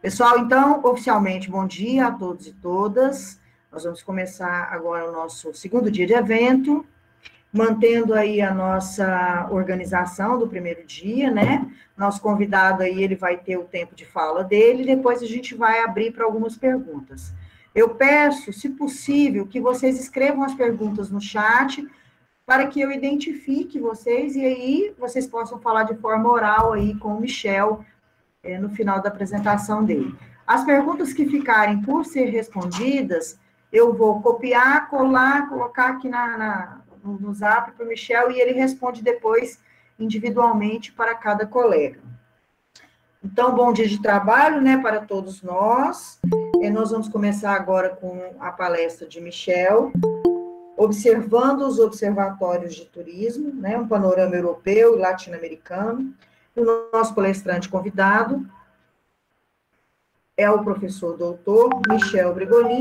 Pessoal, então, oficialmente, bom dia a todos e todas. Nós vamos começar agora o nosso segundo dia de evento, mantendo aí a nossa organização do primeiro dia, né? Nosso convidado aí, ele vai ter o tempo de fala dele, e depois a gente vai abrir para algumas perguntas. Eu peço, se possível, que vocês escrevam as perguntas no chat, para que eu identifique vocês, e aí vocês possam falar de forma oral aí com o Michel, no final da apresentação dele. As perguntas que ficarem por ser respondidas, eu vou copiar, colar, colocar aqui no Zap para o Michel, e ele responde depois individualmente para cada colega. Então, bom dia de trabalho, né, para todos nós. Nós vamos começar agora com a palestra de Michel, observando os observatórios de turismo, né, um panorama europeu e latino-americano. O nosso palestrante convidado é o professor doutor Michel Bregolin,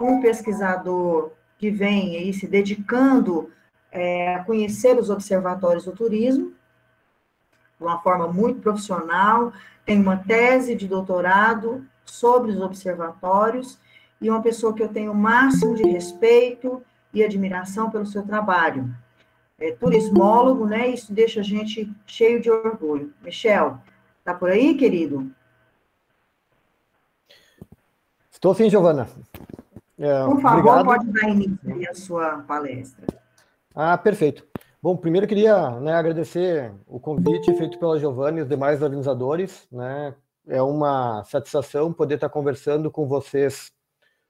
um pesquisador que vem aí se dedicando a conhecer os observatórios do turismo, de uma forma muito profissional, tem uma tese de doutorado sobre os observatórios, e uma pessoa que eu tenho o máximo de respeito e admiração pelo seu trabalho. É turismólogo, né? Isso deixa a gente cheio de orgulho. Michel, tá por aí, querido? Estou sim, Giovana. Por favor, obrigado. Pode dar início à sua palestra. Perfeito. Bom, primeiro eu queria agradecer o convite feito pela Giovana e os demais organizadores, né? É uma satisfação poder estar conversando com vocês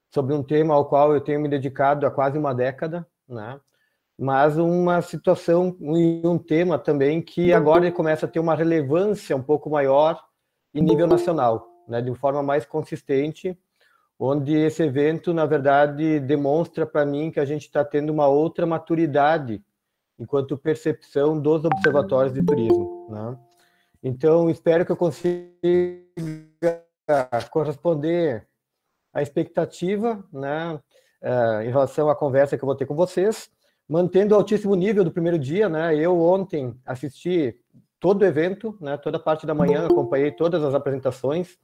sobre um tema ao qual eu tenho me dedicado há quase uma década, né? Mas uma situação e um tema também que agora começa a ter uma relevância um pouco maior em nível nacional, né, de forma mais consistente, onde esse evento, na verdade, demonstra para mim que a gente está tendo uma outra maturidade enquanto percepção dos observatórios de turismo, né? Então, espero que eu consiga corresponder à expectativa, né, em relação à conversa que eu vou ter com vocês, mantendo o altíssimo nível do primeiro dia, né? Eu ontem assisti todo o evento, né? Toda a parte da manhã, acompanhei todas as apresentações.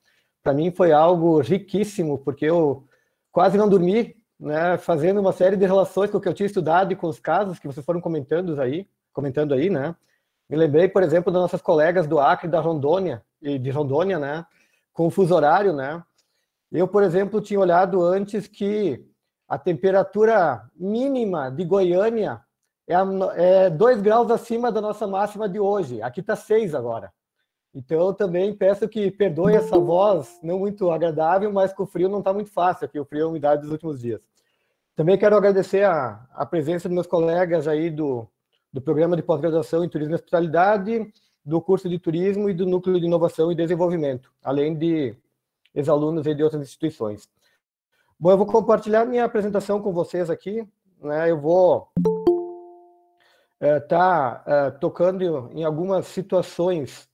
Para mim foi algo riquíssimo, porque eu quase não dormi, né? Fazendo uma série de relações com o que eu tinha estudado e com os casos que vocês foram comentando aí, né? Me lembrei, por exemplo, das nossas colegas do Acre, da Rondônia, né? Com o fuso horário, né? Eu, por exemplo, tinha olhado antes que a temperatura mínima de Goiânia é 2 graus acima da nossa máxima de hoje. Aqui está 6 agora. Então, eu também peço que perdoe essa voz não muito agradável, mas com o frio não está muito fácil aqui, o frio e a umidade dos últimos dias. Também quero agradecer a presença dos meus colegas aí do Programa de Pós-Graduação em Turismo e Hospitalidade, do curso de Turismo e do Núcleo de Inovação e Desenvolvimento, além de ex-alunos de outras instituições. Bom, eu vou compartilhar minha apresentação com vocês aqui, né? Eu vou tocando em algumas situações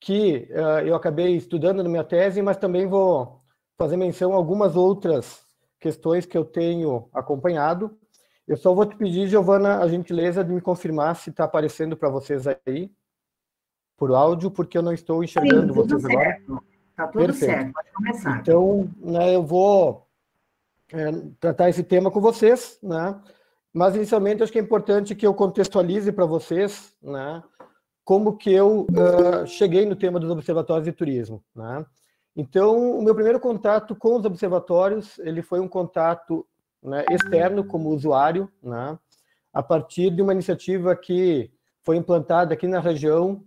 que eu acabei estudando na minha tese, mas também vou fazer menção a algumas outras questões que eu tenho acompanhado. Eu só vou te pedir, Giovana, a gentileza de me confirmar se está aparecendo para vocês aí, por áudio, porque eu não estou enxergando vocês agora. Está tudo certo, pode começar. Então, né, eu vou tratar esse tema com vocês, né? Mas, inicialmente, acho que é importante que eu contextualize para vocês, né, como que eu cheguei no tema dos observatórios de turismo, né? Então, o meu primeiro contato com os observatórios, ele foi um contato, né, externo, como usuário, né, a partir de uma iniciativa que foi implantada aqui na região,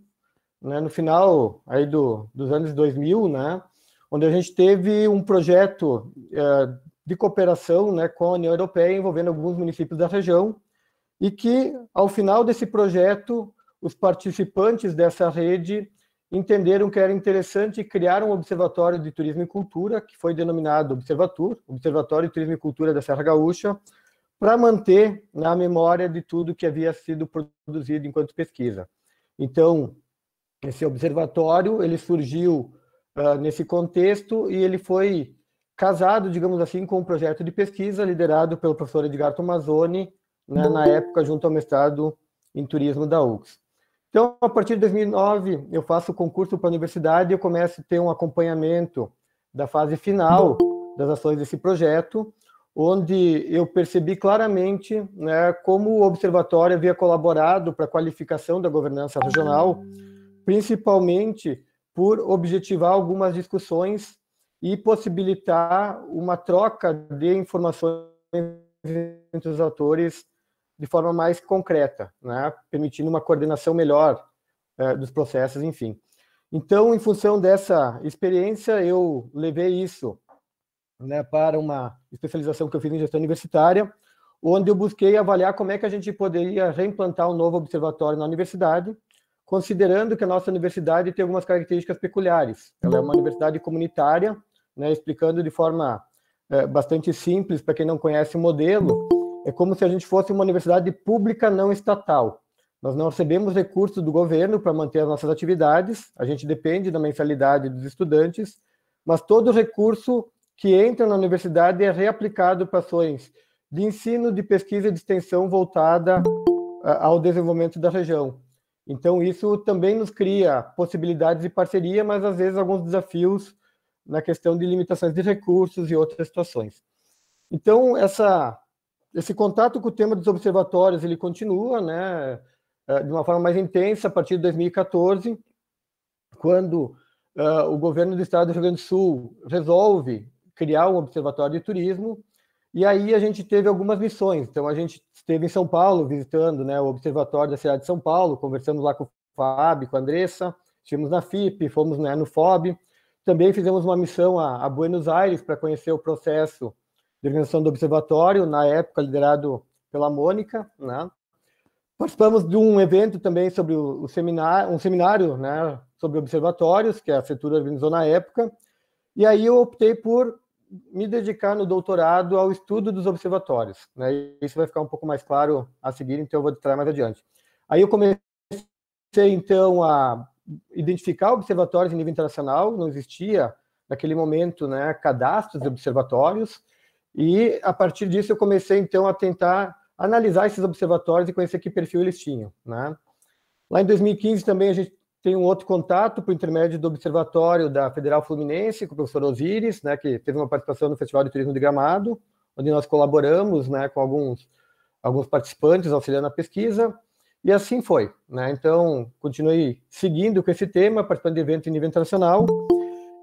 né, no final aí dos anos 2000, né, onde a gente teve um projeto de cooperação, né, com a União Europeia, envolvendo alguns municípios da região, e que, ao final desse projeto, os participantes dessa rede entenderam que era interessante criar um observatório de turismo e cultura, que foi denominado Observatório de Turismo e Cultura da Serra Gaúcha, para manter na memória de tudo que havia sido produzido enquanto pesquisa. Então, esse observatório, ele surgiu nesse contexto e ele foi casado, digamos assim, com um projeto de pesquisa liderado pelo professor Edgar Tomazoni, né, na época, junto ao mestrado em turismo da UFRGS. Então, a partir de 2009, eu faço o concurso para a universidade e eu começo a ter um acompanhamento da fase final das ações desse projeto, onde eu percebi claramente, né, como o Observatório havia colaborado para a qualificação da governança regional, principalmente por objetivar algumas discussões e possibilitar uma troca de informações entre os atores de forma mais concreta, né, permitindo uma coordenação melhor dos processos, enfim. Então, em função dessa experiência, eu levei isso, né, para uma especialização que eu fiz em gestão universitária, onde eu busquei avaliar como é que a gente poderia reimplantar um novo observatório na universidade, considerando que a nossa universidade tem algumas características peculiares. Ela é uma universidade comunitária, né, explicando de forma bastante simples, para quem não conhece o modelo, é como se a gente fosse uma universidade pública não estatal. Nós não recebemos recursos do governo para manter as nossas atividades, a gente depende da mensalidade dos estudantes, mas todo recurso que entra na universidade é reaplicado para ações de ensino, de pesquisa e de extensão voltada ao desenvolvimento da região. Então, isso também nos cria possibilidades de parceria, mas às vezes alguns desafios na questão de limitações de recursos e outras situações. Então, esse contato com o tema dos observatórios, ele continua, né, de uma forma mais intensa a partir de 2014, quando o governo do estado do Rio Grande do Sul resolve criar um observatório de turismo, e aí a gente teve algumas missões. Então, a gente esteve em São Paulo, visitando, né, o observatório da cidade de São Paulo, conversamos lá com o Fábio, com a Andressa, estivemos na FIP, fomos, né, no FOB, também fizemos uma missão a Buenos Aires para conhecer o processo de organização do observatório, na época liderado pela Mônica, né. Participamos de um evento também sobre um seminário, né, sobre observatórios, que a CETUR organizou na época, e aí eu optei por me dedicar no doutorado ao estudo dos observatórios, né? Isso vai ficar um pouco mais claro a seguir, então eu vou detalhar mais adiante. Aí eu comecei, então, a identificar observatórios em nível internacional, não existia, naquele momento, né, cadastros de observatórios, e a partir disso eu comecei, então, a tentar analisar esses observatórios e conhecer que perfil eles tinham, né? Lá em 2015 também a gente tem um outro contato por intermédio do Observatório da Federal Fluminense, com o professor Osíris, né, que teve uma participação no Festival de Turismo de Gramado, onde nós colaboramos, né, com alguns participantes auxiliando a pesquisa, e assim foi, né? Então, continuei seguindo com esse tema, participando de eventos em nível internacional,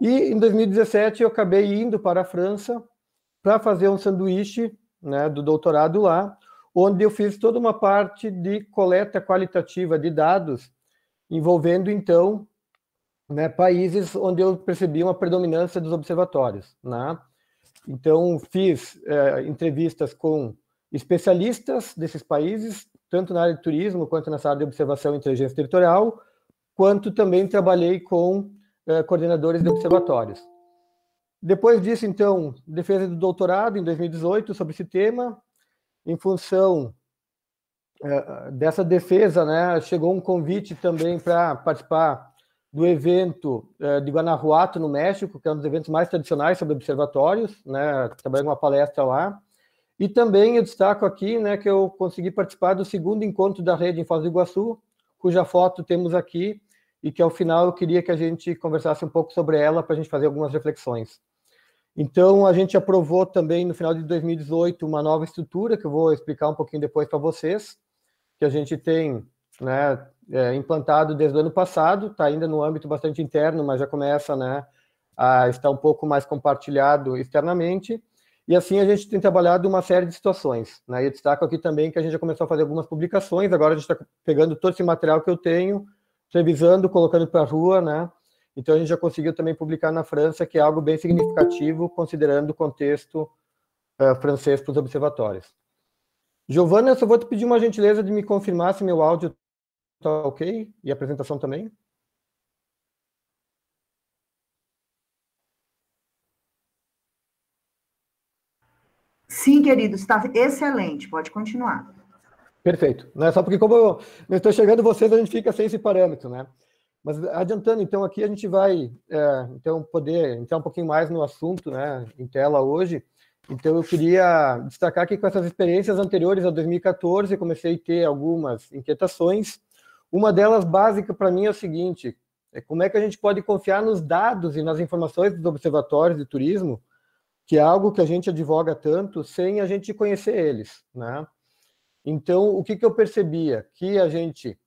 e em 2017 eu acabei indo para a França para fazer um sanduíche, né, do doutorado lá, onde eu fiz toda uma parte de coleta qualitativa de dados envolvendo, então, né, países onde eu percebi uma predominância dos observatórios, né? Então, fiz entrevistas com especialistas desses países, tanto na área de turismo, quanto nessa área de observação e inteligência territorial, quanto também trabalhei com coordenadores de observatórios. Depois disso, então, defesa do doutorado, em 2018, sobre esse tema. Em função dessa defesa, né, chegou um convite também para participar do evento de Guanajuato, no México, que é um dos eventos mais tradicionais sobre observatórios, né, trabalhei uma palestra lá. E também eu destaco aqui, né, que eu consegui participar do segundo encontro da rede em Foz do Iguaçu, cuja foto temos aqui, e que ao final eu queria que a gente conversasse um pouco sobre ela para a gente fazer algumas reflexões. Então, a gente aprovou também, no final de 2018, uma nova estrutura, que eu vou explicar um pouquinho depois para vocês, que a gente tem, né, implantado desde o ano passado, está ainda no âmbito bastante interno, mas já começa, né, a estar um pouco mais compartilhado externamente, e assim a gente tem trabalhado uma série de situações, né, e eu destaco aqui também que a gente já começou a fazer algumas publicações, agora a gente está pegando todo esse material que eu tenho, revisando, colocando para a rua, né. Então, a gente já conseguiu também publicar na França, que é algo bem significativo, considerando o contexto francês para os observatórios. Giovana, eu só vou te pedir uma gentileza de me confirmar se meu áudio está ok, e a apresentação também. Sim, querido, está excelente, pode continuar. Perfeito. Não é só porque, como eu não estou chegando vocês, a gente fica sem esse parâmetro, né? Mas adiantando, então, aqui a gente vai então, poder entrar um pouquinho mais no assunto, né, em tela hoje. Então, eu queria destacar que com essas experiências anteriores a 2014, eu comecei a ter algumas inquietações. Uma delas, básica para mim, é o seguinte, como é que a gente pode confiar nos dados e nas informações dos observatórios de turismo, que é algo que a gente advoga tanto, sem a gente conhecer eles, né? Então, o que eu percebia? Que a gente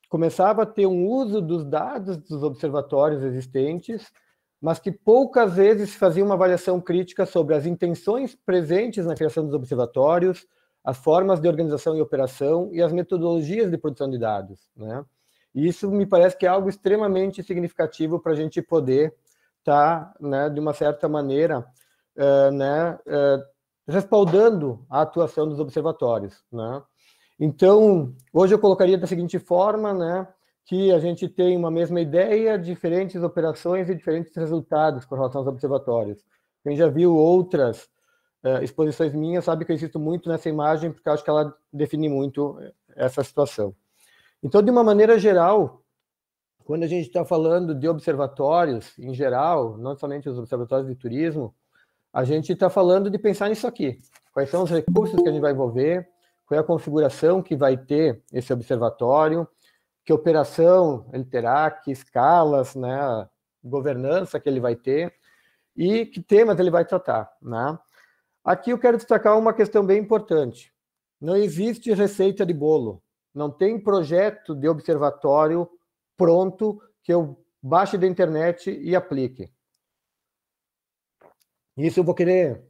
começava a ter um uso dos dados dos observatórios existentes, mas que poucas vezes fazia uma avaliação crítica sobre as intenções presentes na criação dos observatórios, as formas de organização e operação e as metodologias de produção de dados, né? E isso me parece que é algo extremamente significativo para a gente poder estar, né, de uma certa maneira, respaldando a atuação dos observatórios, né? Então, hoje eu colocaria da seguinte forma, né, que a gente tem uma mesma ideia, diferentes operações e diferentes resultados com relação aos observatórios. Quem já viu outras exposições minhas sabe que eu insisto muito nessa imagem, porque eu acho que ela define muito essa situação. Então, de uma maneira geral, quando a gente está falando de observatórios, em geral, não somente os observatórios de turismo, a gente está falando de pensar nisso aqui. Quais são os recursos que a gente vai envolver, qual é a configuração que vai ter esse observatório, que operação ele terá, que escalas, né, governança que ele vai ter e que temas ele vai tratar, né? Aqui eu quero destacar uma questão bem importante. Não existe receita de bolo, não tem projeto de observatório pronto que eu baixe da internet e aplique. Isso eu vou querer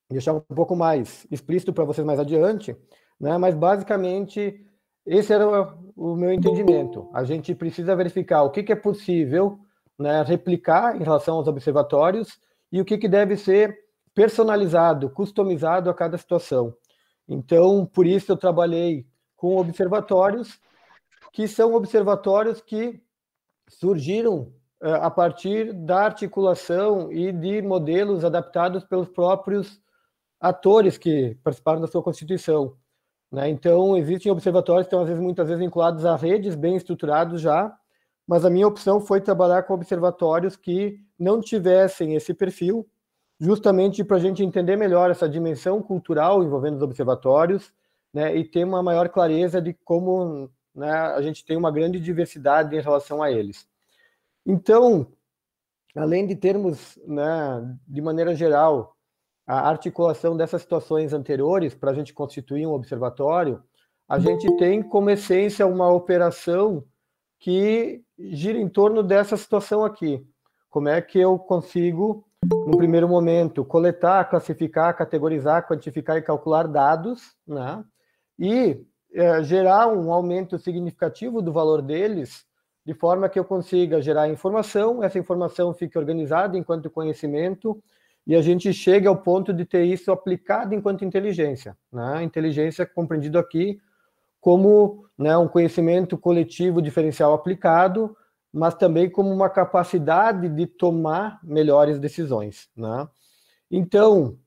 deixar um pouco mais explícito para vocês mais adiante, né? Mas basicamente esse era o meu entendimento. A gente precisa verificar o que é possível, né, replicar em relação aos observatórios e o que deve ser personalizado, customizado a cada situação. Então, por isso eu trabalhei com observatórios, que são observatórios que surgiram a partir da articulação e de modelos adaptados pelos próprios atores que participaram da sua constituição, né? Então, existem observatórios que estão, muitas vezes, vinculados a redes bem estruturados já, mas a minha opção foi trabalhar com observatórios que não tivessem esse perfil, justamente para a gente entender melhor essa dimensão cultural envolvendo os observatórios, né, e ter uma maior clareza de como, né, a gente tem uma grande diversidade em relação a eles. Então, além de termos, né, de maneira geral, a articulação dessas situações anteriores para a gente constituir um observatório, a gente tem como essência uma operação que gira em torno dessa situação aqui. Como é que eu consigo, no primeiro momento, coletar, classificar, categorizar, quantificar e calcular dados, né? E gerar um aumento significativo do valor deles, de forma que eu consiga gerar informação, essa informação fique organizada enquanto conhecimento, e a gente chega ao ponto de ter isso aplicado enquanto inteligência, né? Inteligência compreendido aqui como, né, um conhecimento coletivo diferencial aplicado, mas também como uma capacidade de tomar melhores decisões, né? Então,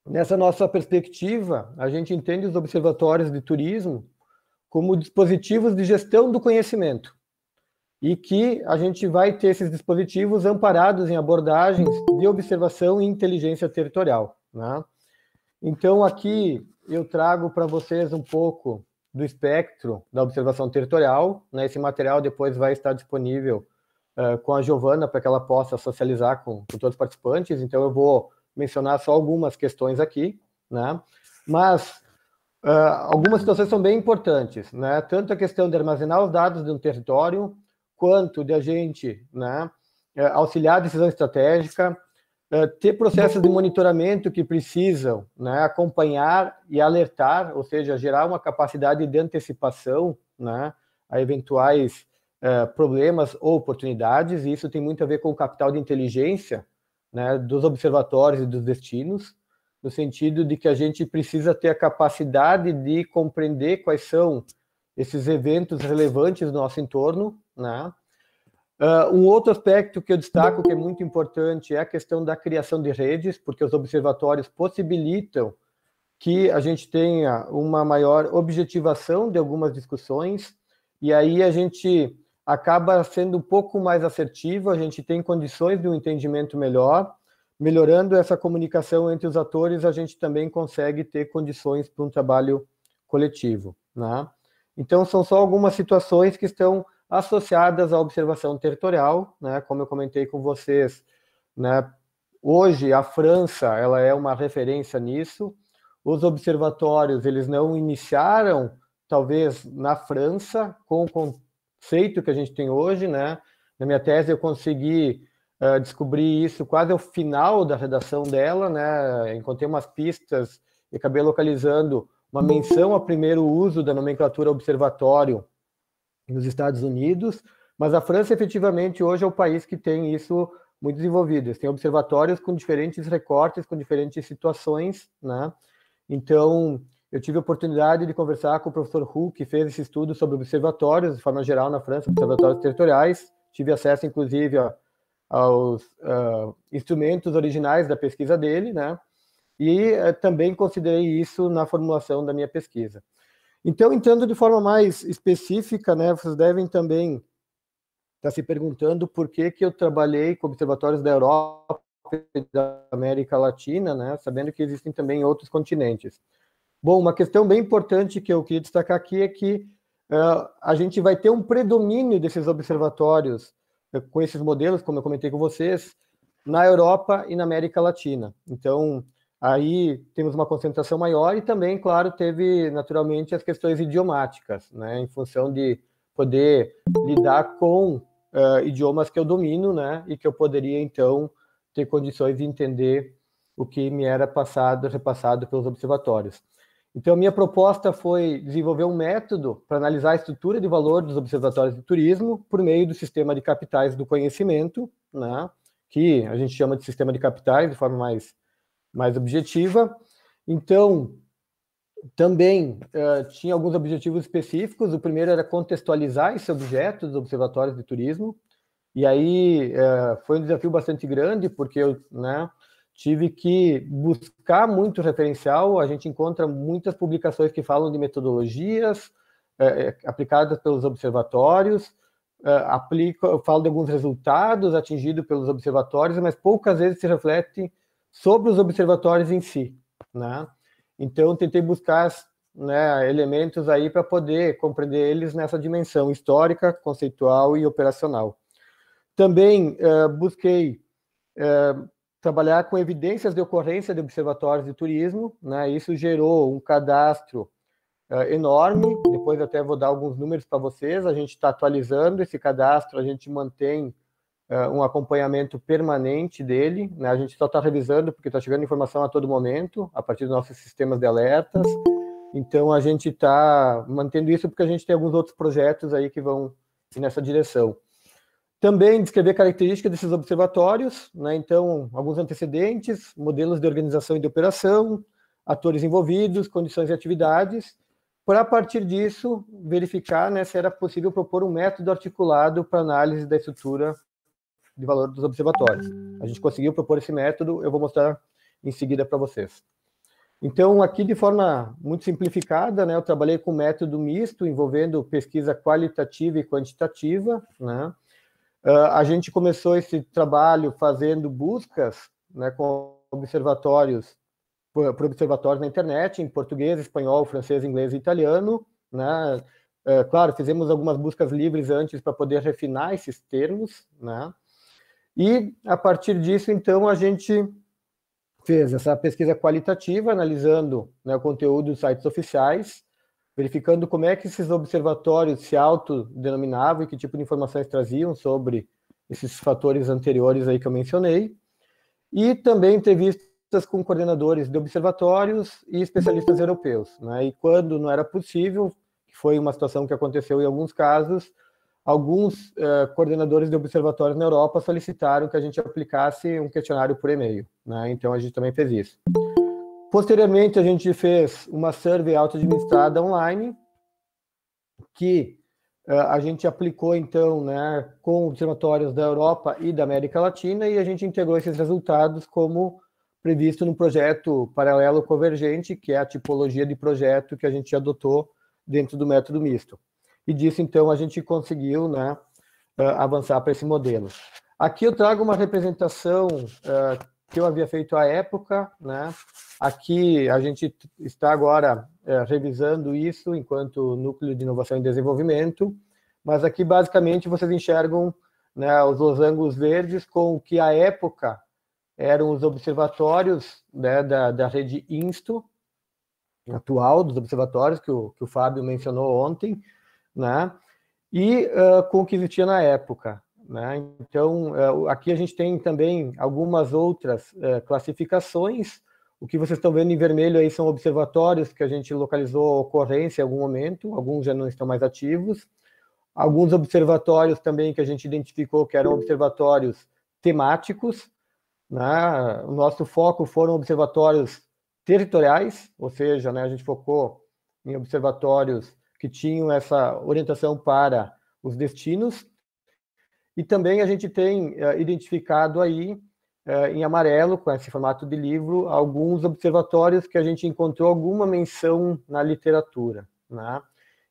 nessa nossa perspectiva, a gente entende os observatórios de turismo como dispositivos de gestão do conhecimento, e que a gente vai ter esses dispositivos amparados em abordagens de observação e inteligência territorial, né? Então, aqui eu trago para vocês um pouco do espectro da observação territorial, né? Esse material depois vai estar disponível com a Giovana para que ela possa socializar com todos os participantes, então eu vou mencionar só algumas questões aqui, né? Mas algumas situações são bem importantes, né? Tanto a questão de armazenar os dados de um território, quanto de a gente, né, auxiliar a decisão estratégica, ter processos de monitoramento que precisam, né, acompanhar e alertar, ou seja, gerar uma capacidade de antecipação, né, a eventuais problemas ou oportunidades, e isso tem muito a ver com o capital de inteligência, né, dos observatórios e dos destinos, no sentido de que a gente precisa ter a capacidade de compreender quais são esses eventos relevantes do nosso entorno, né? Um outro aspecto que eu destaco que é muito importante é a questão da criação de redes, porque os observatórios possibilitam que a gente tenha uma maior objetivação de algumas discussões, e aí a gente acaba sendo um pouco mais assertivo, a gente tem condições de um entendimento melhor, melhorando essa comunicação entre os atores, a gente também consegue ter condições para um trabalho coletivo, né? Então, são só algumas situações que estão associadas à observação territorial, né? Como eu comentei com vocês, né? Hoje a França, ela é uma referência nisso. Os observatórios, eles não iniciaram, talvez, na França, com o conceito que a gente tem hoje, né? Na minha tese eu consegui descobrir isso quase ao final da redação dela, né? Encontrei umas pistas e acabei localizando uma menção ao primeiro uso da nomenclatura observatório nos Estados Unidos, mas a França, efetivamente, hoje é o país que tem isso muito desenvolvido. Eles têm observatórios com diferentes recortes, com diferentes situações, né? Então, eu tive a oportunidade de conversar com o professor Hu, que fez esse estudo sobre observatórios, de forma geral, na França, observatórios territoriais. Tive acesso, inclusive, aos instrumentos originais da pesquisa dele, né? E também considerei isso na formulação da minha pesquisa. Então, entrando de forma mais específica, né, vocês devem também estar se perguntando por que eu trabalhei com observatórios da Europa e da América Latina, né, sabendo que existem também em outros continentes. Bom, uma questão bem importante que eu queria destacar aqui é que a gente vai ter um predomínio desses observatórios com esses modelos, como eu comentei com vocês, na Europa e na América Latina. Então, aí temos uma concentração maior e também, claro, teve naturalmente as questões idiomáticas, né, em função de poder lidar com idiomas que eu domino, né, e que eu poderia, então, ter condições de entender o que me era repassado pelos observatórios. Então, a minha proposta foi desenvolver um método para analisar a estrutura de valor dos observatórios de turismo por meio do sistema de capitais do conhecimento, né, que a gente chama de sistema de capitais de forma mais objetiva. Então, também tinha alguns objetivos específicos. O primeiro era contextualizar esse objeto dos observatórios de turismo, e aí foi um desafio bastante grande, porque eu, né, tive que buscar muito referencial. A gente encontra muitas publicações que falam de metodologias aplicadas pelos observatórios, eu falo de alguns resultados atingidos pelos observatórios, mas poucas vezes se reflete sobre os observatórios em si, né? Então, tentei buscar, né, elementos aí para poder compreender eles nessa dimensão histórica, conceitual e operacional. Também busquei trabalhar com evidências de ocorrência de observatórios de turismo, né? Isso gerou um cadastro enorme. Depois até vou dar alguns números para vocês. A gente está atualizando esse cadastro, a gente mantém um acompanhamento permanente dele, né? A gente só está revisando porque está chegando informação a todo momento, a partir dos nossos sistemas de alertas. Então, a gente está mantendo isso porque a gente tem alguns outros projetos aí que vão nessa direção. Também descrever características desses observatórios, né? Então, alguns antecedentes, modelos de organização e de operação, atores envolvidos, condições e atividades, para, a partir disso, verificar, né, se era possível propor um método articulado para análise da estrutura de valor dos observatórios. A gente conseguiu propor esse método, eu vou mostrar em seguida para vocês. Então, aqui de forma muito simplificada, né, eu trabalhei com método misto, envolvendo pesquisa qualitativa e quantitativa, né? A gente começou esse trabalho fazendo buscas, né, com observatórios, por observatórios na internet, em português, espanhol, francês, inglês e italiano, né? Claro, fizemos algumas buscas livres antes para poder refinar esses termos, né? E, a partir disso, então, a gente fez essa pesquisa qualitativa, analisando, né, o conteúdo dos sites oficiais, verificando como é que esses observatórios se autodenominavam e que tipo de informações traziam sobre esses fatores anteriores aí que eu mencionei, e também entrevistas com coordenadores de observatórios e especialistas europeus, né? E quando não era possível, que foi uma situação que aconteceu em alguns casos, alguns coordenadores de observatórios na Europa solicitaram que a gente aplicasse um questionário por e-mail, né? Então a gente também fez isso. Posteriormente, a gente fez uma survey auto-administrada online, que a gente aplicou, então, né, com observatórios da Europa e da América Latina, e a gente integrou esses resultados como previsto no projeto paralelo convergente, que é a tipologia de projeto que a gente adotou dentro do método misto. E disso, então, a gente conseguiu, né, avançar para esse modelo. Aqui eu trago uma representação que eu havia feito à época, né? Aqui a gente está agora revisando isso enquanto Núcleo de Inovação e Desenvolvimento, mas aqui basicamente vocês enxergam, né, os losangos verdes com o que à época eram os observatórios, né, da rede INSTO, atual dos observatórios, que o Fábio mencionou ontem, né, e com o que existia na época, né? Então, aqui a gente tem também algumas outras classificações. O que vocês estão vendo em vermelho aí são observatórios que a gente localizou ocorrência em algum momento, alguns já não estão mais ativos. Alguns observatórios também que a gente identificou que eram observatórios temáticos, né? O nosso foco foram observatórios territoriais, ou seja, né, a gente focou em observatórios que tinham essa orientação para os destinos. E também a gente tem identificado aí, em amarelo, com esse formato de livro, alguns observatórios que a gente encontrou alguma menção na literatura, né?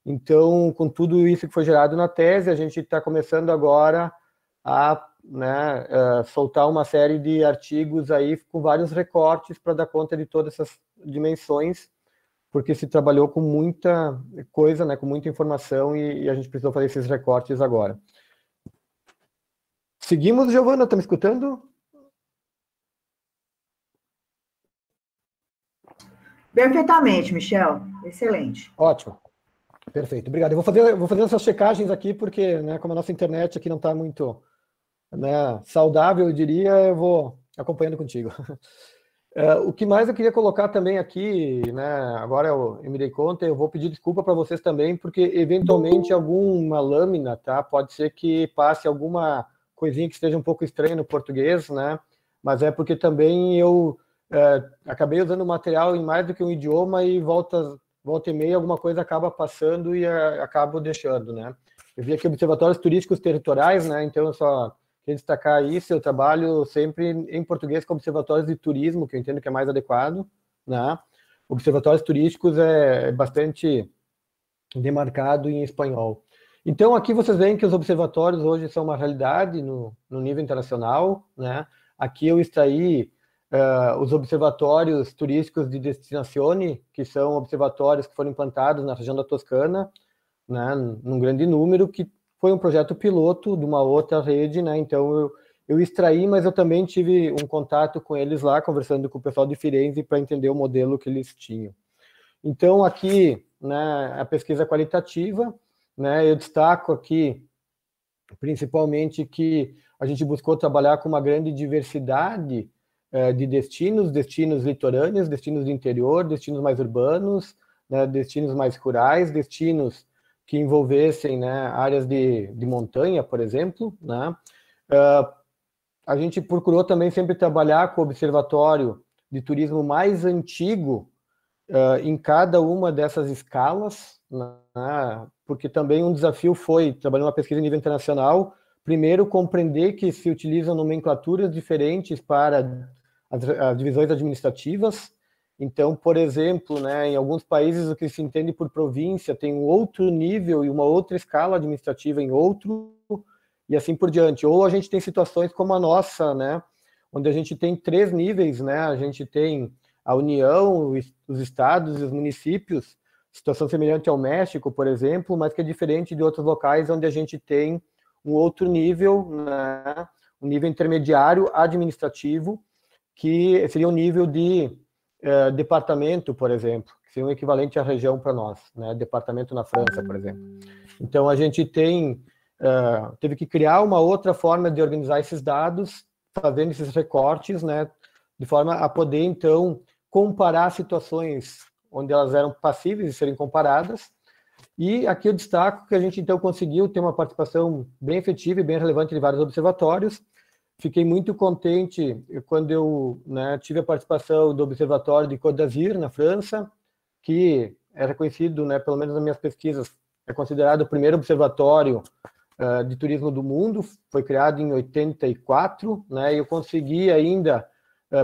Então, com tudo isso que foi gerado na tese, a gente está começando agora a, né, soltar uma série de artigos aí com vários recortes para dar conta de todas essas dimensões, porque se trabalhou com muita coisa, né, com muita informação, e a gente precisou fazer esses recortes agora. Seguimos, Giovana, está me escutando? Perfeitamente, Michel. Excelente. Ótimo. Perfeito, obrigado. Eu vou fazer essas checagens aqui, porque, né, como a nossa internet aqui não está muito, né, saudável, eu diria, eu vou acompanhando contigo. O que mais eu queria colocar também aqui, né, agora eu me dei conta, eu vou pedir desculpa para vocês também, porque eventualmente alguma lâmina, tá, pode ser que passe alguma coisinha que esteja um pouco estranha no português, né, mas é porque também eu acabei usando o material em mais do que um idioma e volta e meia alguma coisa acaba passando e acabo deixando, né. Eu vi aqui observatórios turísticos territoriais, né, então eu só queria destacar isso. Eu trabalho sempre em português com observatórios de turismo, que eu entendo que é mais adequado, né? Observatórios turísticos é bastante demarcado em espanhol. Então, aqui vocês veem que os observatórios hoje são uma realidade no nível internacional, né? Aqui eu extraí os observatórios turísticos de Destinazione, que são observatórios que foram implantados na região da Toscana, né? Num grande número, que foi um projeto piloto de uma outra rede, né? Então eu extraí, mas eu também tive um contato com eles lá, conversando com o pessoal de Firenze para entender o modelo que eles tinham. Então aqui, né, a pesquisa qualitativa, né? Eu destaco aqui principalmente que a gente buscou trabalhar com uma grande diversidade de destinos litorâneos, destinos de interior, destinos mais urbanos, né, destinos mais rurais, destinos que envolvessem, né, áreas de montanha, por exemplo, né? A gente procurou também sempre trabalhar com o observatório de turismo mais antigo em cada uma dessas escalas, né? Porque também um desafio foi, trabalhando uma pesquisa em nível internacional, primeiro compreender que se utilizam nomenclaturas diferentes para as divisões administrativas. Então, por exemplo, né, em alguns países o que se entende por província tem um outro nível e uma outra escala administrativa em outro, e assim por diante. Ou a gente tem situações como a nossa, né, onde a gente tem 3 níveis, né, a gente tem a União, os estados e os municípios, situação semelhante ao México, por exemplo, mas que é diferente de outros locais onde a gente tem um outro nível, né, um nível intermediário administrativo, que seria um nível de departamento, por exemplo, que seria um equivalente à região para nós, né? Departamento na França, por exemplo. Então, a gente teve que criar uma outra forma de organizar esses dados, fazendo esses recortes, né? De forma a poder, então, comparar situações onde elas eram passíveis de serem comparadas. E aqui eu destaco que a gente, então, conseguiu ter uma participação bem efetiva e bem relevante de vários observatórios. Fiquei muito contente quando eu, né, tive a participação do Observatório de Côte d'Azur, na França, que é reconhecido, né, pelo menos nas minhas pesquisas, é considerado o primeiro observatório de turismo do mundo. Foi criado em 84, né, e eu consegui ainda,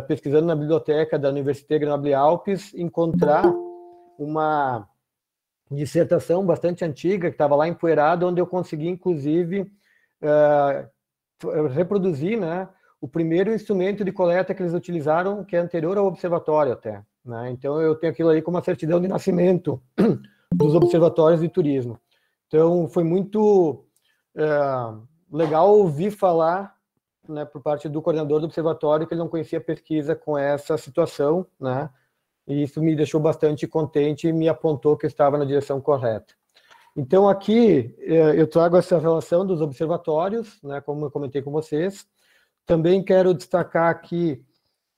pesquisando na biblioteca da Université Grenoble-Alpes, encontrar uma dissertação bastante antiga, que estava lá empoeirada, onde eu consegui, inclusive, reproduzir, né, o primeiro instrumento de coleta que eles utilizaram, que é anterior ao observatório até, né? Então eu tenho aquilo ali como uma certidão de nascimento dos observatórios de turismo. Então, foi muito legal ouvir falar, né, por parte do coordenador do observatório, que ele não conhecia a pesquisa com essa situação, né, e isso me deixou bastante contente e me apontou que eu estava na direção correta. Então, aqui eu trago essa relação dos observatórios, né, como eu comentei com vocês. Também quero destacar aqui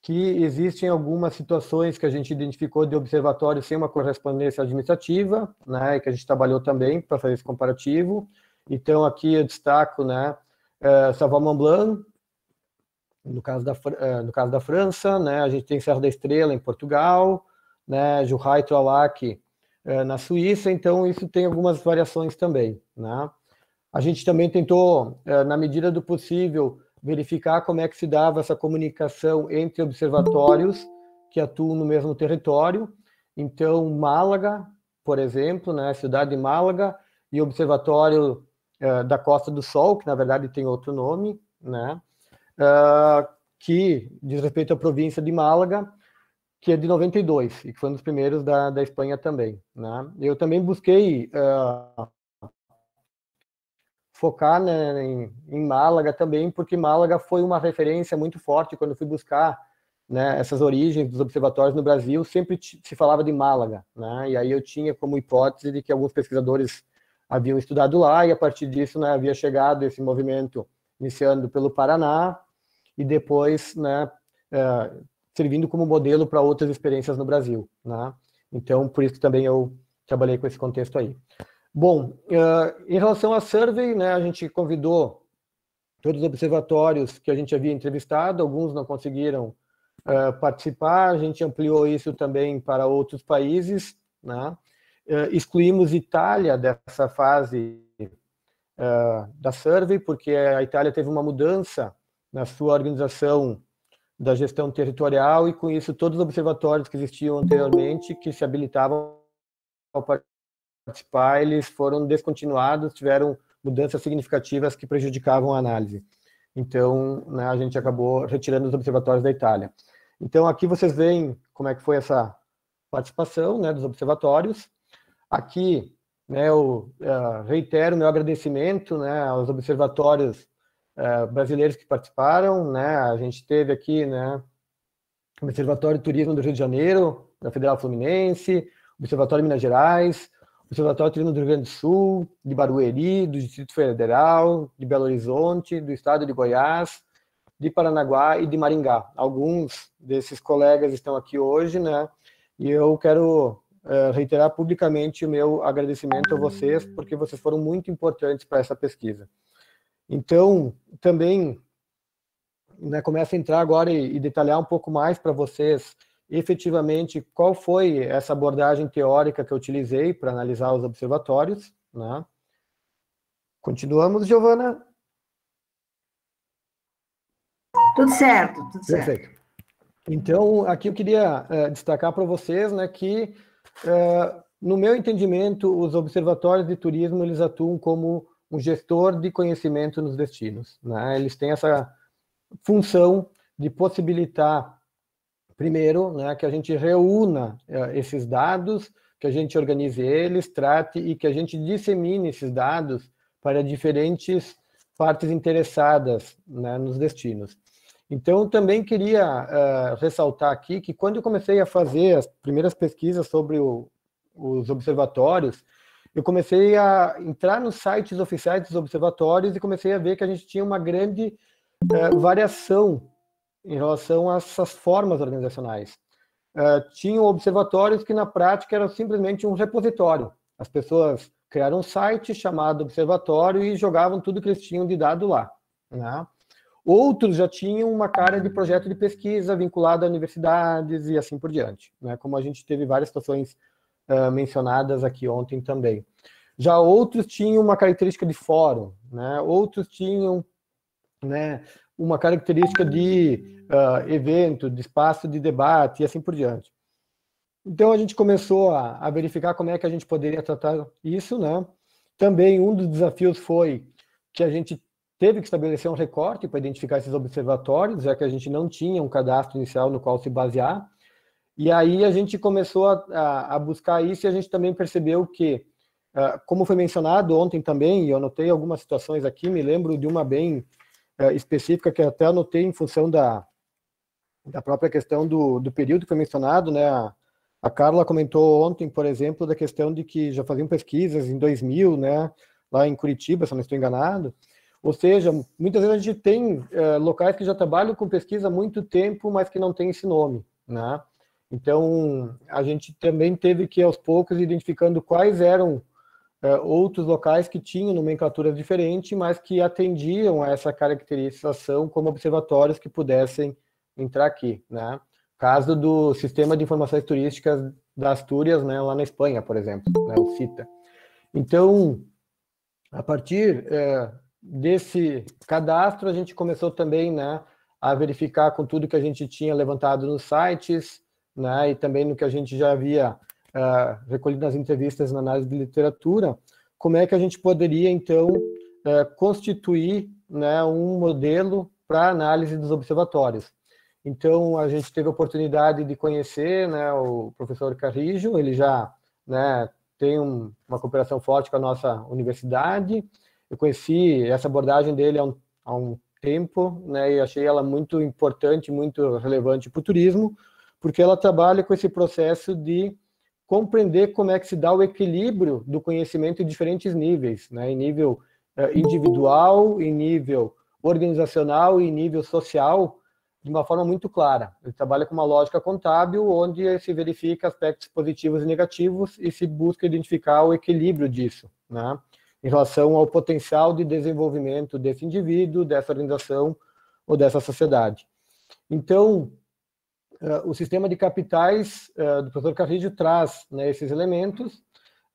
que existem algumas situações que a gente identificou de observatório sem uma correspondência administrativa, né, que a gente trabalhou também para fazer esse comparativo. Então, aqui eu destaco, né, Savoie-Mont-Blanc, no caso da França, né, a gente tem Serra da Estrela em Portugal, né, Juraj Trolac na Suíça, então isso tem algumas variações também, né. A gente também tentou, na medida do possível, verificar como é que se dava essa comunicação entre observatórios que atuam no mesmo território. Então, Málaga, por exemplo, né, cidade de Málaga, e Observatório da Costa do Sol, que na verdade tem outro nome, né, que diz respeito à província de Málaga, que é de 92, e que foi um dos primeiros da Espanha também, né. Eu também busquei focar, né, em Málaga também, porque Málaga foi uma referência muito forte quando eu fui buscar, né, essas origens dos observatórios no Brasil, sempre se falava de Málaga, né, e aí eu tinha como hipótese de que alguns pesquisadores haviam estudado lá, e a partir disso, né, havia chegado esse movimento iniciando pelo Paraná, e depois, né, servindo como modelo para outras experiências no Brasil, né, então por isso que também eu trabalhei com esse contexto aí. Bom, em relação à survey, né, a gente convidou todos os observatórios que a gente havia entrevistado, alguns não conseguiram participar, a gente ampliou isso também para outros países, né, excluímos Itália dessa fase da survey, porque a Itália teve uma mudança na sua organização da gestão territorial, e com isso todos os observatórios que existiam anteriormente, que se habilitavam ao participar, eles foram descontinuados, tiveram mudanças significativas que prejudicavam a análise. Então, né, a gente acabou retirando os observatórios da Itália. Então, aqui vocês veem como é que foi essa participação, né, dos observatórios. Aqui, né, eu reitero meu agradecimento, né, aos observatórios brasileiros que participaram, né. A gente teve aqui, né, o Observatório de Turismo do Rio de Janeiro, da Federal Fluminense, Observatório de Minas Gerais, Observatório de Turismo do Rio Grande do Sul, de Barueri, do Distrito Federal, de Belo Horizonte, do Estado de Goiás, de Paranaguá e de Maringá. Alguns desses colegas estão aqui hoje, né? E eu quero reiterar publicamente o meu agradecimento a vocês, porque vocês foram muito importantes para essa pesquisa. Então, também, né, começo a entrar agora e detalhar um pouco mais para vocês efetivamente qual foi essa abordagem teórica que eu utilizei para analisar os observatórios, né? Continuamos, Giovana? Tudo certo, tudo certo. Perfeito. Então, aqui eu queria destacar para vocês, né, que, no meu entendimento, os observatórios de turismo, eles atuam como um gestor de conhecimento nos destinos, né? Eles têm essa função de possibilitar, primeiro, né, que a gente reúna esses dados, que a gente organize eles, trate e que a gente dissemine esses dados para diferentes partes interessadas, né, nos destinos. Então, também queria ressaltar aqui que quando eu comecei a fazer as primeiras pesquisas sobre os observatórios, eu comecei a entrar nos sites oficiais dos observatórios e comecei a ver que a gente tinha uma grande variação em relação a essas formas organizacionais. Tinham observatórios que, na prática, eram simplesmente um repositório. As pessoas criaram um site chamado observatório e jogavam tudo que eles tinham de dado lá, né? Outros já tinham uma cara de projeto de pesquisa vinculado a universidades e assim por diante, né? Como a gente teve várias situações mencionadas aqui ontem também. Já outros tinham uma característica de fórum, né? Outros tinham, né, uma característica de evento, de espaço de debate e assim por diante. Então a gente começou a verificar como é que a gente poderia tratar isso, né? Também um dos desafios foi que a gente teve que estabelecer um recorte para identificar esses observatórios, já que a gente não tinha um cadastro inicial no qual se basear. E aí a gente começou a buscar isso e a gente também percebeu que como foi mencionado ontem também, e eu anotei algumas situações aqui, me lembro de uma bem específica, que até anotei em função da própria questão do período que foi mencionado, né? A Carla comentou ontem, por exemplo, da questão de que já faziam pesquisas em 2000, né? Lá em Curitiba, se eu não estou enganado. Ou seja, muitas vezes a gente tem locais que já trabalham com pesquisa há muito tempo, mas que não tem esse nome, né? Então, a gente também teve que, aos poucos, identificando quais eram outros locais que tinham nomenclaturas diferentes, mas que atendiam a essa caracterização como observatórios que pudessem entrar aqui, né? Caso do Sistema de Informações Turísticas da Astúrias, né, lá na Espanha, por exemplo, né, o CITA. Então, a partir desse cadastro, a gente começou também, né, a verificar com tudo que a gente tinha levantado nos sites, né, e também no que a gente já havia recolhido nas entrevistas na análise de literatura, como é que a gente poderia, então, constituir, né, um modelo para análise dos observatórios. Então, a gente teve a oportunidade de conhecer, né, o professor Carrijo, ele já, né, tem uma cooperação forte com a nossa universidade. Eu conheci essa abordagem dele há um tempo, né, e achei ela muito importante, muito relevante para o turismo, porque ela trabalha com esse processo de compreender como é que se dá o equilíbrio do conhecimento em diferentes níveis, né, em nível individual, em nível organizacional e em nível social, de uma forma muito clara. Ele trabalha com uma lógica contábil, onde se verifica aspectos positivos e negativos e se busca identificar o equilíbrio disso, né, em relação ao potencial de desenvolvimento desse indivíduo, dessa organização ou dessa sociedade. Então, o sistema de capitais do professor Carrijo traz, né, esses elementos,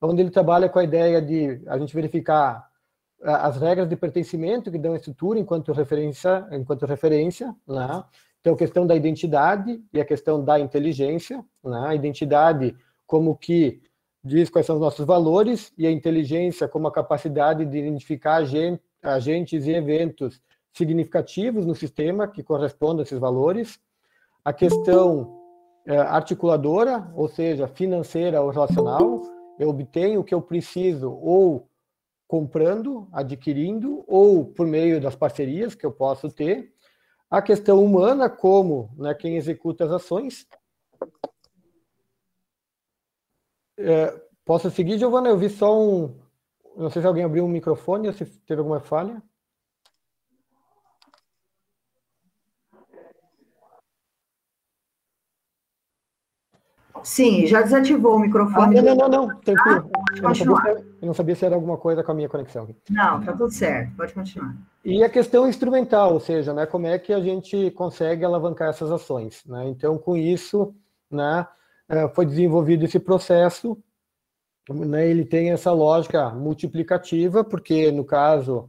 onde ele trabalha com a ideia de a gente verificar as regras de pertencimento que dão estrutura enquanto referência, né? Então, a questão da identidade e a questão da inteligência, né? A identidade como que diz quais são os nossos valores, e a inteligência como a capacidade de identificar agentes e eventos significativos no sistema que correspondem a esses valores. A questão articuladora, ou seja, financeira ou relacional, eu obtenho o que eu preciso ou comprando, adquirindo, ou por meio das parcerias que eu posso ter. A questão humana, como, né, quem executa as ações. Posso seguir, Giovana? Eu vi só um... Não sei se alguém abriu um microfone ou se teve alguma falha. Sim, já desativou o microfone. Não, tranquilo. Pode continuar. Eu não sabia se era alguma coisa com a minha conexão. Não, tá tudo certo, pode continuar. E a questão instrumental, ou seja, né, como é que a gente consegue alavancar essas ações, né? Então, com isso, né, foi desenvolvido esse processo, né, ele tem essa lógica multiplicativa, porque no caso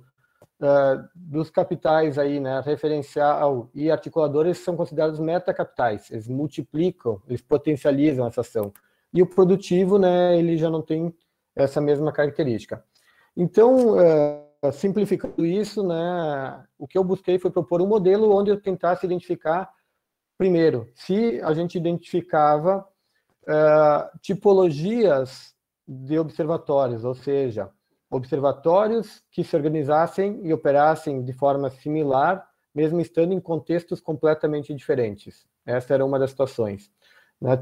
dos capitais aí, né, referencial e articuladores são considerados metacapitais, eles multiplicam, eles potencializam essa ação. E o produtivo, né, ele já não tem essa mesma característica. Então, simplificando isso, né, o que eu busquei foi propor um modelo onde eu tentasse identificar, primeiro, se a gente identificava tipologias de observatórios, ou seja, observatórios que se organizassem e operassem de forma similar, mesmo estando em contextos completamente diferentes. Essa era uma das situações.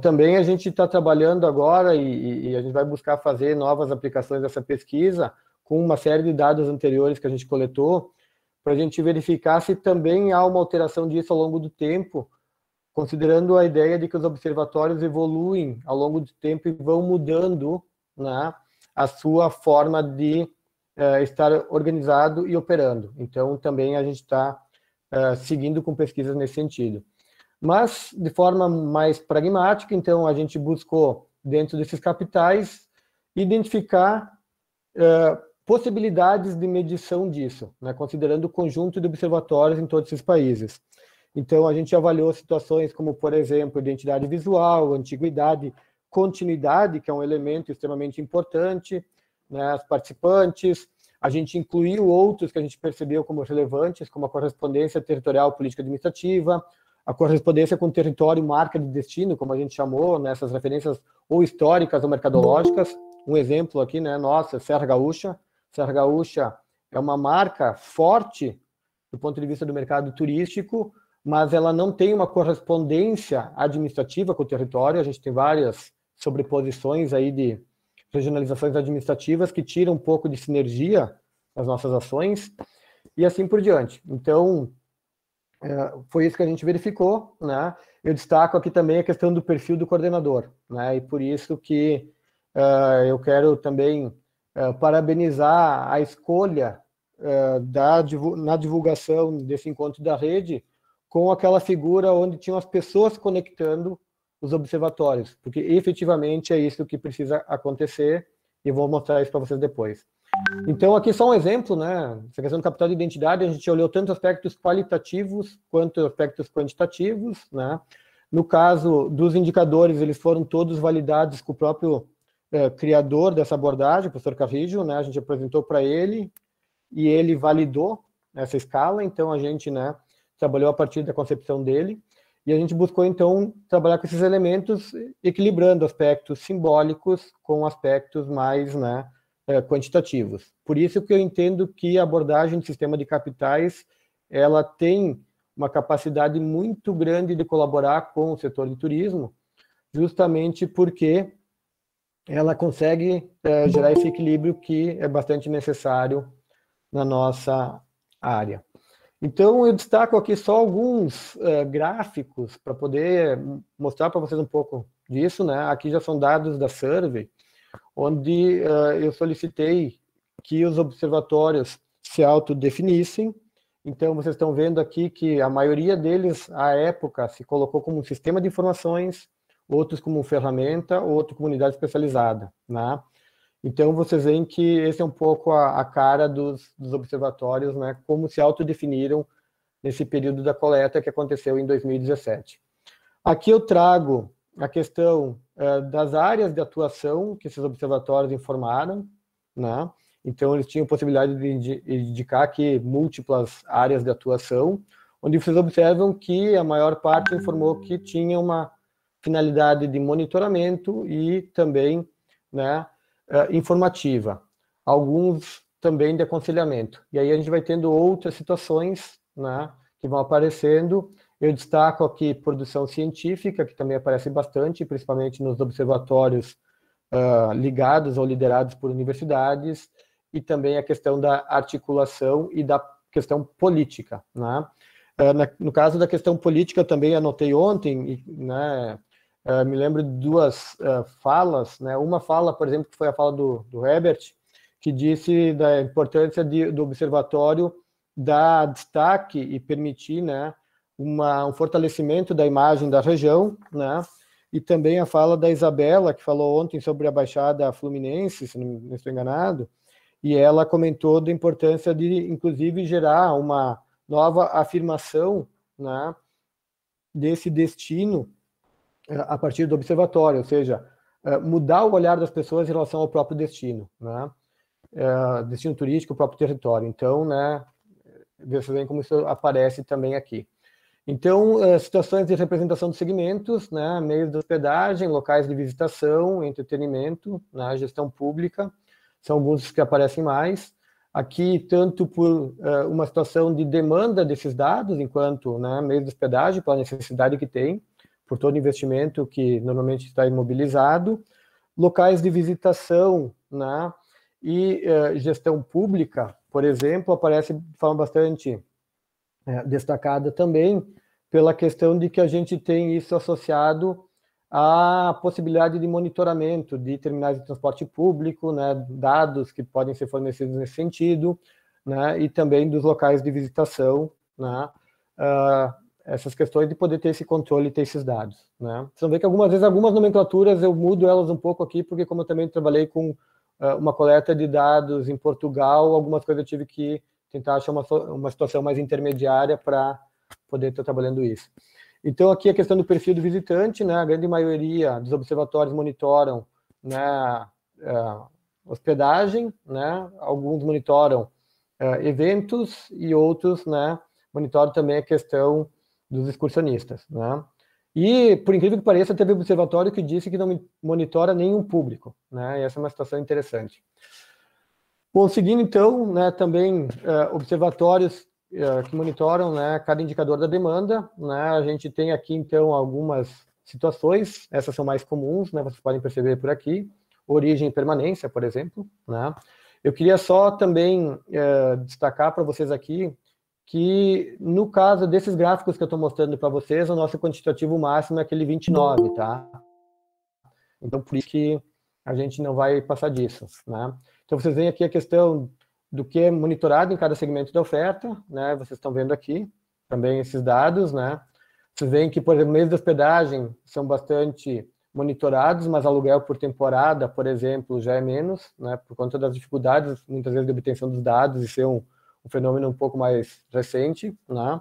Também a gente está trabalhando agora e a gente vai buscar fazer novas aplicações dessa pesquisa com uma série de dados anteriores que a gente coletou, para a gente verificar se também há uma alteração disso ao longo do tempo, considerando a ideia de que os observatórios evoluem ao longo do tempo e vão mudando, né, a sua forma de estar organizado e operando. Então, também a gente está seguindo com pesquisas nesse sentido. Mas, de forma mais pragmática, então, a gente buscou, dentro desses capitais, identificar possibilidades de medição disso, né, considerando o conjunto de observatórios em todos esses países. Então, a gente avaliou situações como, por exemplo, identidade visual, antiguidade, continuidade, que é um elemento extremamente importante, né, os participantes. A gente incluiu outros que a gente percebeu como relevantes, como a correspondência territorial política administrativa, a correspondência com o território marca de destino, como a gente chamou, nessas referências ou históricas ou mercadológicas, um exemplo aqui, né, nossa, Serra Gaúcha. Serra Gaúcha é uma marca forte do ponto de vista do mercado turístico, mas ela não tem uma correspondência administrativa com o território. A gente tem várias sobreposições aí de regionalizações administrativas que tiram um pouco de sinergia das nossas ações e assim por diante. Então, foi isso que a gente verificou, né? Eu destaco aqui também a questão do perfil do coordenador, né? E por isso que eu quero também parabenizar a escolha na divulgação desse encontro da rede com aquela figura onde tinham as pessoas conectando os observatórios, porque efetivamente é isso que precisa acontecer e vou mostrar isso para vocês depois. Então, aqui só um exemplo, né? Essa questão do capital de identidade, a gente olhou tanto aspectos qualitativos quanto aspectos quantitativos, né? No caso dos indicadores, eles foram todos validados com o próprio criador dessa abordagem, o professor Carrijo, né? A gente apresentou para ele e ele validou essa escala, então a gente, né, trabalhou a partir da concepção dele e a gente buscou, então, trabalhar com esses elementos, equilibrando aspectos simbólicos com aspectos mais, né, quantitativos. Por isso que eu entendo que a abordagem do sistema de capitais, ela tem uma capacidade muito grande de colaborar com o setor de turismo, justamente porque ela consegue gerar esse equilíbrio que é bastante necessário na nossa área. Então, eu destaco aqui só alguns gráficos para poder mostrar para vocês um pouco disso, né? Aqui já são dados da Survey, onde eu solicitei que os observatórios se autodefinissem. Então, vocês estão vendo aqui que a maioria deles, à época, se colocou como um sistema de informações, outros como ferramenta, outro como unidade especializada, né? Então, vocês veem que esse é um pouco a cara dos observatórios, né, como se autodefiniram nesse período da coleta que aconteceu em 2017. Aqui eu trago a questão das áreas de atuação que esses observatórios informaram, né? Então, eles tinham possibilidade de indicar aqui múltiplas áreas de atuação, onde vocês observam que a maior parte informou que tinha uma finalidade de monitoramento e também, né, informativa, alguns também de aconselhamento. E aí a gente vai tendo outras situações, né, que vão aparecendo. Eu destaco aqui produção científica, que também aparece bastante, principalmente nos observatórios ligados ou liderados por universidades, e também a questão da articulação e da questão política, né? No caso da questão política, também anotei ontem, né, me lembro de duas falas, né? Uma fala, por exemplo, que foi a fala do Herbert, que disse da importância do observatório dar destaque e permitir, né, um fortalecimento da imagem da região, né? E também a fala da Isabela, que falou ontem sobre a Baixada Fluminense, se não estou enganado, e ela comentou da importância de, inclusive, gerar uma nova afirmação, né, desse destino a partir do observatório, ou seja, mudar o olhar das pessoas em relação ao próprio destino, né? Destino turístico, o próprio território. Então, né, vocês veem como isso aparece também aqui. Então, situações de representação dos segmentos, né, meios de hospedagem, locais de visitação, entretenimento, né, gestão pública, são alguns que aparecem mais. Aqui, tanto por uma situação de demanda desses dados, enquanto, né, meios de hospedagem, pela necessidade que tem, por todo investimento que normalmente está imobilizado, locais de visitação, né, e gestão pública, por exemplo, aparece de forma bastante destacada também pela questão de que a gente tem isso associado à possibilidade de monitoramento de terminais de transporte público, né, dados que podem ser fornecidos nesse sentido, né, e também dos locais de visitação, né, essas questões de poder ter esse controle e ter esses dados, né. Vocês vão ver que algumas vezes, algumas nomenclaturas eu mudo elas um pouco aqui, porque como eu também trabalhei com uma coleta de dados em Portugal, algumas coisas eu tive que tentar achar uma situação mais intermediária para poder estar trabalhando isso. Então, aqui a questão do perfil do visitante, né, a grande maioria dos observatórios monitoram, né, hospedagem, né, alguns monitoram eventos e outros, né, monitoram também a questão dos excursionistas, né. E, por incrível que pareça, teve um observatório que disse que não monitora nenhum público, né? E essa é uma situação interessante. Bom, seguindo então, né, também observatórios que monitoram, né, cada indicador da demanda, né? A gente tem aqui então algumas situações, essas são mais comuns, né? Vocês podem perceber por aqui, origem e permanência, por exemplo, né? Eu queria só também destacar para vocês aqui que, no caso desses gráficos que eu estou mostrando para vocês, o nosso quantitativo máximo é aquele 29, tá? Então, por isso que a gente não vai passar disso, né? Então, vocês veem aqui a questão do que é monitorado em cada segmento da oferta, né? Vocês estão vendo aqui também esses dados, né? Vocês veem que, por exemplo, meios de hospedagem são bastante monitorados, mas aluguel por temporada, por exemplo, já é menos, né? Por conta das dificuldades, muitas vezes, de obtenção dos dados e ser um fenômeno um pouco mais recente, né?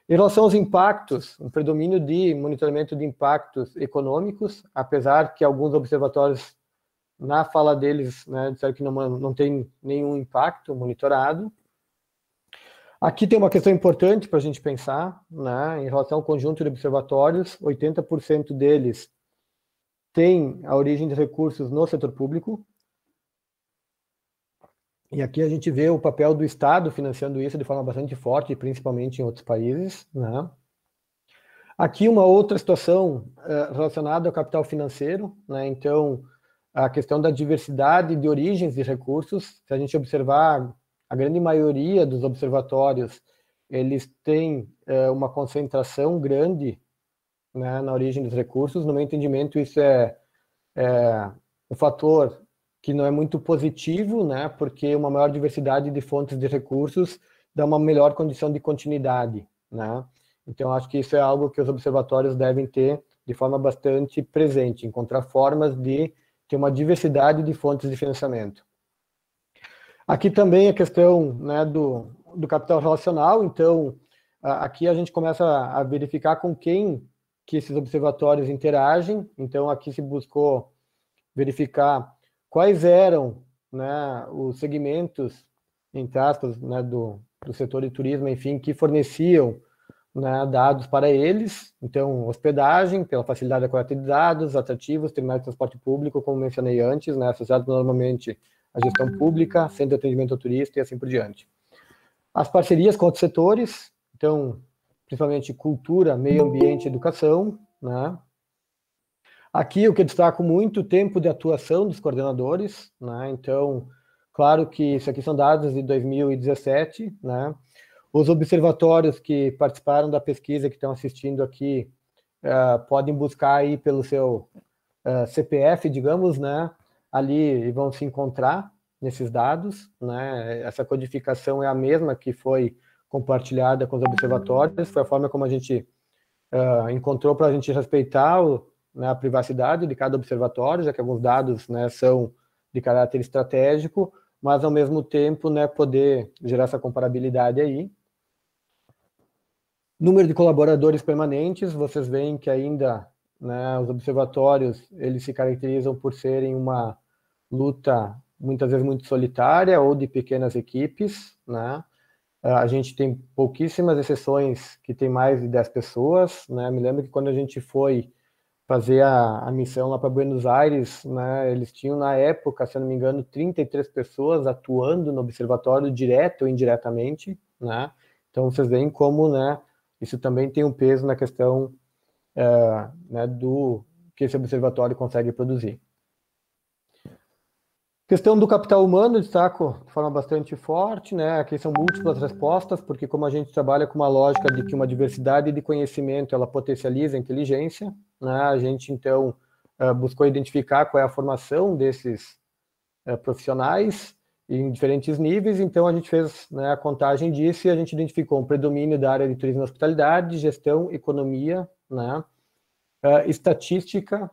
Em relação aos impactos, um predomínio de monitoramento de impactos econômicos, apesar que alguns observatórios, na fala deles, né, disseram que não tem nenhum impacto monitorado. Aqui tem uma questão importante para a gente pensar, né, em relação ao conjunto de observatórios, 80% deles têm a origem de recursos no setor público. E aqui a gente vê o papel do Estado financiando isso de forma bastante forte, principalmente em outros países, né? Aqui uma outra situação relacionada ao capital financeiro, né? Então, a questão da diversidade de origens de recursos. Se a gente observar, a grande maioria dos observatórios, eles têm uma concentração grande, né, na origem dos recursos. No meu entendimento, isso é um fator que não é muito positivo, né, porque uma maior diversidade de fontes de recursos dá uma melhor condição de continuidade, né? Então, acho que isso é algo que os observatórios devem ter de forma bastante presente, encontrar formas de ter uma diversidade de fontes de financiamento. Aqui também a questão, né, do capital relacional. Então, aqui a gente começa a verificar com quem que esses observatórios interagem. Então, aqui se buscou verificar quais eram, né, os segmentos, entre aspas, né, do setor de turismo, enfim, que forneciam, né, dados para eles. Então, hospedagem, pela facilidade da coleta de dados, atrativos, terminais de transporte público, como mencionei antes, né, associado normalmente à gestão pública, centro de atendimento ao turista e assim por diante. As parcerias com outros setores, então, principalmente cultura, meio ambiente e educação, né. Aqui o que eu destaco muito, o tempo de atuação dos coordenadores, né? Então, claro que isso aqui são dados de 2017, né? Os observatórios que participaram da pesquisa, que estão assistindo aqui, podem buscar aí pelo seu CPF, digamos, né? Ali vão se encontrar nesses dados, né? Essa codificação é a mesma que foi compartilhada com os observatórios, foi a forma como a gente encontrou para a gente respeitar né, a privacidade de cada observatório, já que alguns dados, né, são de caráter estratégico, mas ao mesmo tempo, né, poder gerar essa comparabilidade aí. Número de colaboradores permanentes, vocês veem que ainda, né, os observatórios, eles se caracterizam por serem uma luta muitas vezes muito solitária ou de pequenas equipes, né? A gente tem pouquíssimas exceções que tem mais de 10 pessoas, né? Me lembro que quando a gente foi fazer a missão lá para Buenos Aires, né, eles tinham na época, se eu não me engano, 33 pessoas atuando no observatório, direto ou indiretamente, né? Então vocês veem como, né, isso também tem um peso na questão né, do que esse observatório consegue produzir. Questão do capital humano, eu destaco de forma bastante forte, né? Aqui são múltiplas respostas, porque como a gente trabalha com uma lógica de que uma diversidade de conhecimento, ela potencializa a inteligência, né? A gente, então, buscou identificar qual é a formação desses profissionais em diferentes níveis, então a gente fez, né, a contagem disso e a gente identificou um predomínio da área de turismo e hospitalidade, gestão, economia, né? Estatística,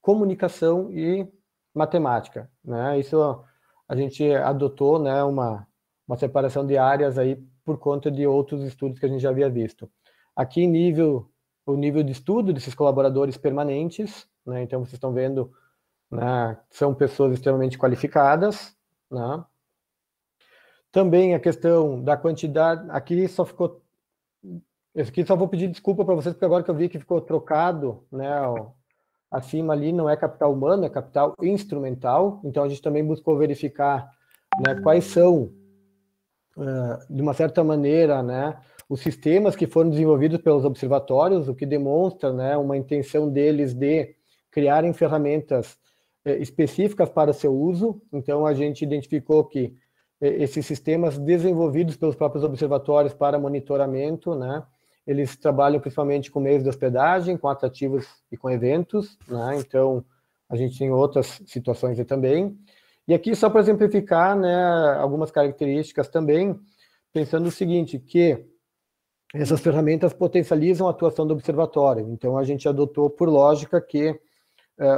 comunicação e matemática, né? Isso a gente adotou, né, uma separação de áreas aí por conta de outros estudos que a gente já havia visto. Aqui o nível de estudo desses colaboradores permanentes, né? Então vocês estão vendo, né, são pessoas extremamente qualificadas, né? Também a questão da quantidade, aqui só ficou Eu aqui só vou pedir desculpa para vocês, porque agora que eu vi que ficou trocado, né, acima ali não é capital humano, é capital instrumental, então a gente também buscou verificar, né, quais são, de uma certa maneira, né, os sistemas que foram desenvolvidos pelos observatórios, o que demonstra, né, uma intenção deles de criarem ferramentas específicas para o seu uso. Então a gente identificou que esses sistemas desenvolvidos pelos próprios observatórios para monitoramento, né, eles trabalham principalmente com meios de hospedagem, com atrativos e com eventos, né? Então a gente tem outras situações aí também. E aqui só para exemplificar, né, algumas características também, pensando o seguinte, que essas ferramentas potencializam a atuação do observatório. Então a gente adotou por lógica que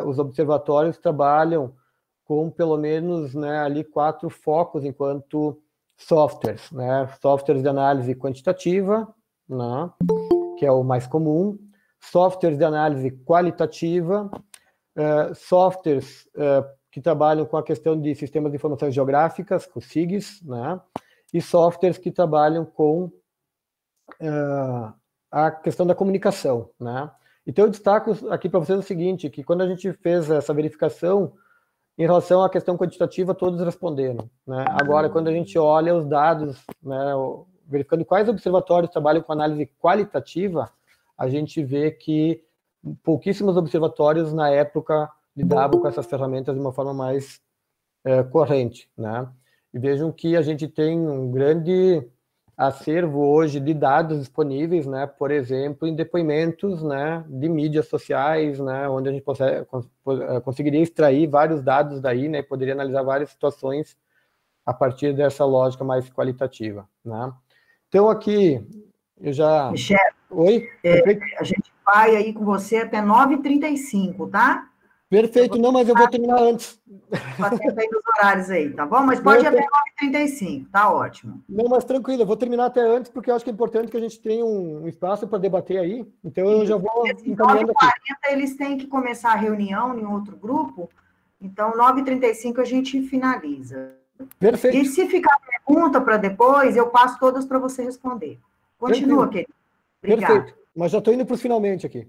os observatórios trabalham com pelo menos, né, ali 4 focos enquanto softwares, né? Softwares de análise quantitativa, né, que é o mais comum, softwares de análise qualitativa, softwares que trabalham com a questão de sistemas de informações geográficas, com SIGs, né, e softwares que trabalham com a questão da comunicação, né. Então eu destaco aqui para vocês o seguinte, que quando a gente fez essa verificação, em relação à questão quantitativa, todos responderam, né. Agora, quando a gente olha os dados, né, verificando quais observatórios trabalham com análise qualitativa, a gente vê que pouquíssimos observatórios, na época, lidavam com essas ferramentas de uma forma mais corrente, né? E vejam que a gente tem um grande acervo hoje de dados disponíveis, né? Por exemplo, em depoimentos, né, de mídias sociais, né, onde a gente conseguiria extrair vários dados daí, né, e poderia analisar várias situações a partir dessa lógica mais qualitativa, né? Então, aqui, eu já... Michel, Oi? A gente vai aí com você até 9h35, tá? Perfeito, não, mas eu vou terminar antes. Atenta aí nos horários aí, tá bom? Mas pode ir até 9h35, tá ótimo. Não, mas tranquilo, eu vou terminar até antes, porque eu acho que é importante que a gente tenha um espaço para debater aí, então eu já vou encaminhando aqui. 9h40 eles têm que começar a reunião em outro grupo, então 9h35 a gente finaliza. Perfeito. E se ficar pergunta para depois, eu passo todas para você responder. Continua, querido. Obrigada. Perfeito, mas já estou indo para os finalmente aqui.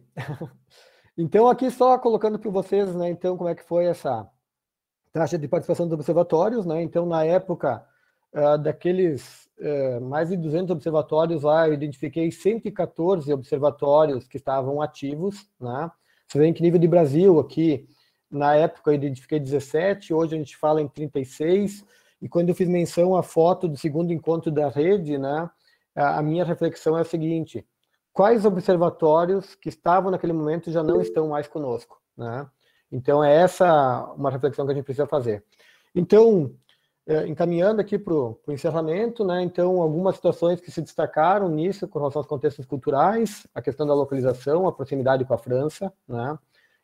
Então, aqui só colocando para vocês, né, então, como é que foi essa taxa de participação dos observatórios, né? Então, na época, daqueles mais de 200 observatórios lá, eu identifiquei 114 observatórios que estavam ativos, né? Você vê em que nível de Brasil aqui, na época eu identifiquei 17, hoje a gente fala em 36, e quando eu fiz menção à foto do segundo encontro da rede, né, a minha reflexão é a seguinte: quais observatórios que estavam naquele momento já não estão mais conosco, né? Então é essa uma reflexão que a gente precisa fazer. Então, encaminhando aqui para o encerramento, né, então algumas situações que se destacaram nisso com relação aos contextos culturais, a questão da localização, a proximidade com a França, né?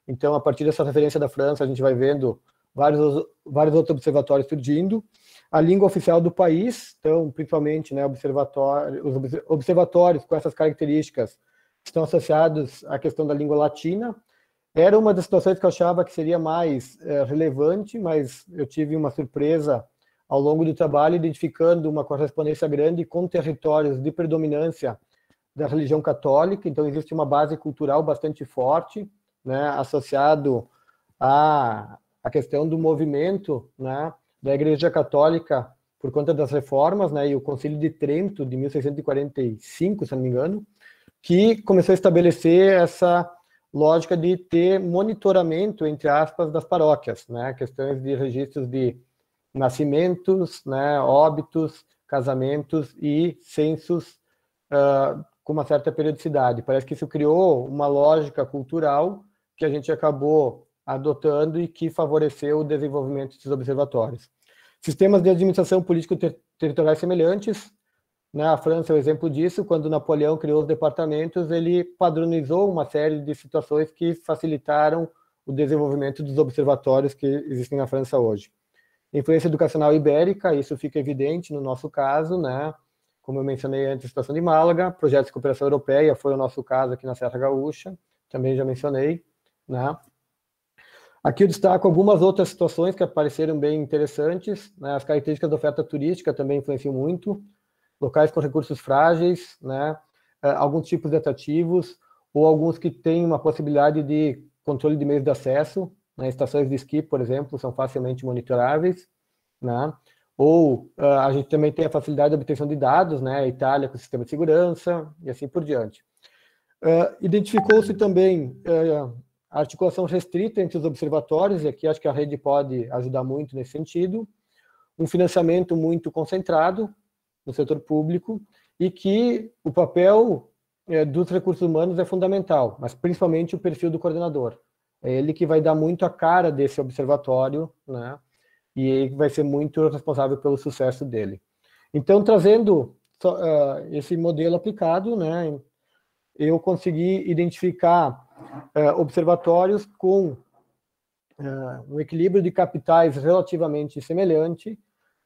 Então, a partir dessa referência da França, a gente vai vendo vários outros observatórios surgindo. A língua oficial do país, então, principalmente, né, os observatórios com essas características estão associados à questão da língua latina. Era uma das situações que eu achava que seria mais relevante, mas eu tive uma surpresa ao longo do trabalho, identificando uma correspondência grande com territórios de predominância da religião católica. Então, existe uma base cultural bastante forte, né, associado à questão do movimento, né, da Igreja Católica por conta das reformas, né, e o Concílio de Trento, de 1645, se não me engano, que começou a estabelecer essa lógica de ter monitoramento, entre aspas, das paróquias, né, questões de registros de nascimentos, né, óbitos, casamentos e censos com uma certa periodicidade. Parece que isso criou uma lógica cultural que a gente acabou adotando e que favoreceu o desenvolvimento desses observatórios. Sistemas de administração político-territoriais semelhantes, né? A França é um exemplo disso. Quando Napoleão criou os departamentos, ele padronizou uma série de situações que facilitaram o desenvolvimento dos observatórios que existem na França hoje. Influência educacional ibérica, isso fica evidente no nosso caso, né? Como eu mencionei antes, a situação de Málaga, projetos de cooperação europeia, foi o nosso caso aqui na Serra Gaúcha, também já mencionei, né? Aqui eu destaco algumas outras situações que apareceram bem interessantes, né? As características da oferta turística também influenciam muito, locais com recursos frágeis, né? alguns tipos de atrativos, ou alguns que têm uma possibilidade de controle de meios de acesso, né? Estações de esqui, por exemplo, são facilmente monitoráveis, né? Ou a gente também tem a facilidade de obtenção de dados, né? A Itália com o sistema de segurança e assim por diante. Identificou-se também a articulação restrita entre os observatórios, e aqui acho que a rede pode ajudar muito nesse sentido, um financiamento muito concentrado no setor público, e que o papel dos recursos humanos é fundamental, mas principalmente o perfil do coordenador. É ele que vai dar muito a cara desse observatório, né? E ele vai ser muito responsável pelo sucesso dele. Então, trazendo esse modelo aplicado, né, eu consegui identificar observatórios com um equilíbrio de capitais relativamente semelhante,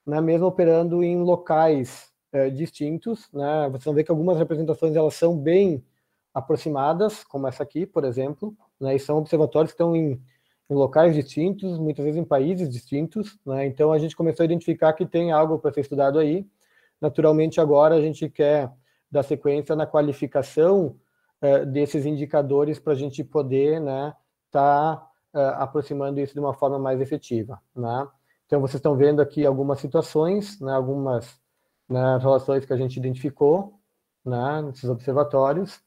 né, mesmo operando em locais distintos, né? Vocês vão ver que algumas representações elas são bem aproximadas, como essa aqui, por exemplo, né, e são observatórios que estão em locais distintos, muitas vezes em países distintos, né? Então a gente começou a identificar que tem algo para ser estudado aí. Naturalmente agora a gente quer dar sequência na qualificação desses indicadores para a gente poder, né, tá aproximando isso de uma forma mais efetiva, né? Então vocês estão vendo aqui algumas situações, né, algumas, né, relações que a gente identificou, né, nesses observatórios.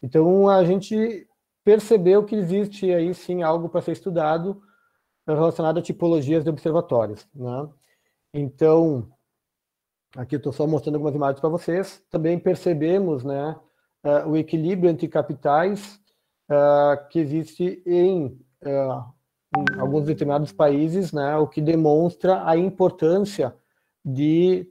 Então a gente percebeu que existe aí sim algo para ser estudado relacionado a tipologias de observatórios, né? Então aqui eu estou só mostrando algumas imagens para vocês. Também percebemos, né, o equilíbrio entre capitais que existe em alguns determinados países, né, o que demonstra a importância de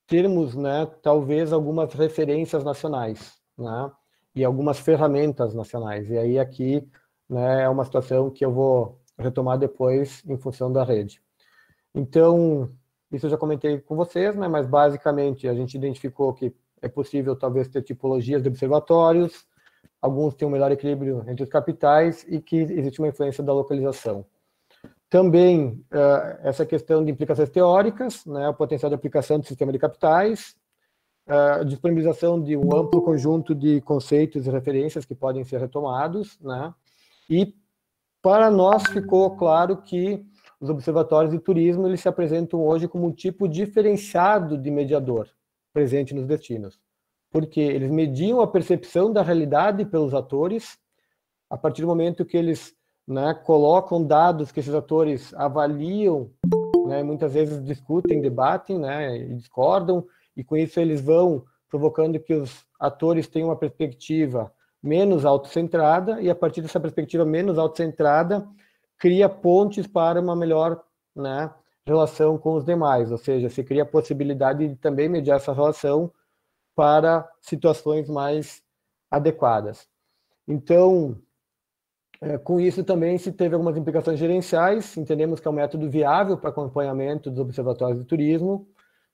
termos, né, talvez algumas referências nacionais, né, e algumas ferramentas nacionais. E aí aqui, né, é uma situação que eu vou retomar depois em função da rede. Então, isso eu já comentei com vocês, né, mas basicamente a gente identificou que é possível talvez ter tipologias de observatórios, alguns têm um melhor equilíbrio entre os capitais e que existe uma influência da localização. Também essa questão de implicações teóricas, né, o potencial de aplicação do sistema de capitais, a disponibilização de um amplo conjunto de conceitos e referências que podem ser retomados, né, e para nós ficou claro que os observatórios de turismo eles se apresentam hoje como um tipo diferenciado de mediador presente nos destinos, porque eles mediam a percepção da realidade pelos atores, a partir do momento que eles, né, colocam dados que esses atores avaliam, né, muitas vezes discutem, debatem, né, e discordam, e com isso eles vão provocando que os atores tenham uma perspectiva menos autocentrada, e a partir dessa perspectiva menos autocentrada, cria pontes para uma melhor, né, relação com os demais, ou seja, se cria a possibilidade de também mediar essa relação para situações mais adequadas. Então, com isso também se teve algumas implicações gerenciais, entendemos que é um método viável para acompanhamento dos observatórios de turismo,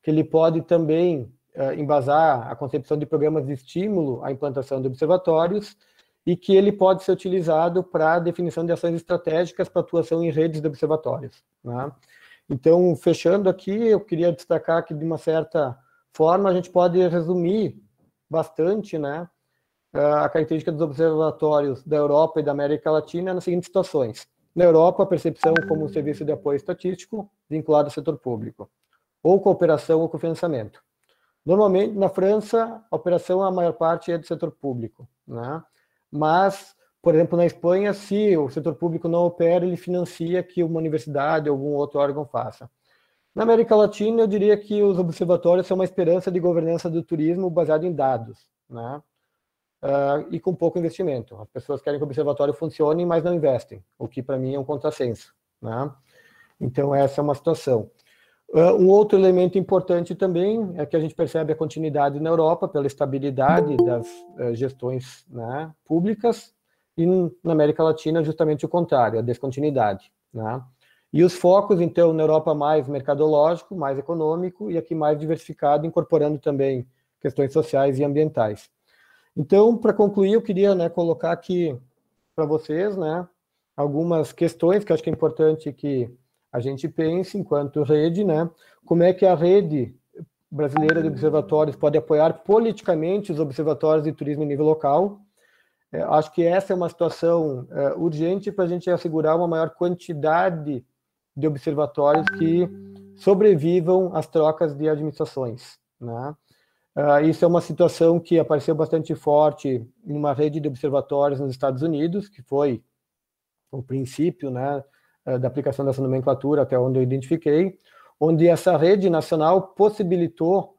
que ele pode também embasar a concepção de programas de estímulo à implantação de observatórios e que ele pode ser utilizado para a definição de ações estratégicas para atuação em redes de observatórios, né? Então, fechando aqui, eu queria destacar que, de uma certa forma, a gente pode resumir bastante, né, a característica dos observatórios da Europa e da América Latina nas seguintes situações. Na Europa, a percepção como um serviço de apoio estatístico vinculado ao setor público, ou cooperação ou cofinanciamento. Normalmente, na França, a operação, a maior parte é do setor público, né? Mas, por exemplo, na Espanha, se o setor público não opera, ele financia que uma universidade ou algum outro órgão faça. Na América Latina, eu diria que os observatórios são uma esperança de governança do turismo baseada em dados, né? E com pouco investimento. As pessoas querem que o observatório funcione, mas não investem, o que para mim é um contrassenso, né? Então, essa é uma situação. Um outro elemento importante também é que a gente percebe a continuidade na Europa pela estabilidade das gestões, né, públicas, e na América Latina justamente o contrário, a descontinuidade, né? E os focos, então, na Europa mais mercadológico, mais econômico, e aqui mais diversificado, incorporando também questões sociais e ambientais. Então, para concluir, eu queria, né, colocar aqui para vocês, né, algumas questões que eu acho que é importante que a gente pense enquanto rede, né, como é que a rede Brasileira de Observatórios pode apoiar politicamente os observatórios de turismo em nível local. Acho que essa é uma situação urgente para a gente assegurar uma maior quantidade de observatórios que sobrevivam às trocas de administrações, né? Isso é uma situação que apareceu bastante forte em uma rede de observatórios nos Estados Unidos, que foi o princípio, né, da aplicação dessa nomenclatura, até onde eu identifiquei, onde essa rede nacional possibilitou,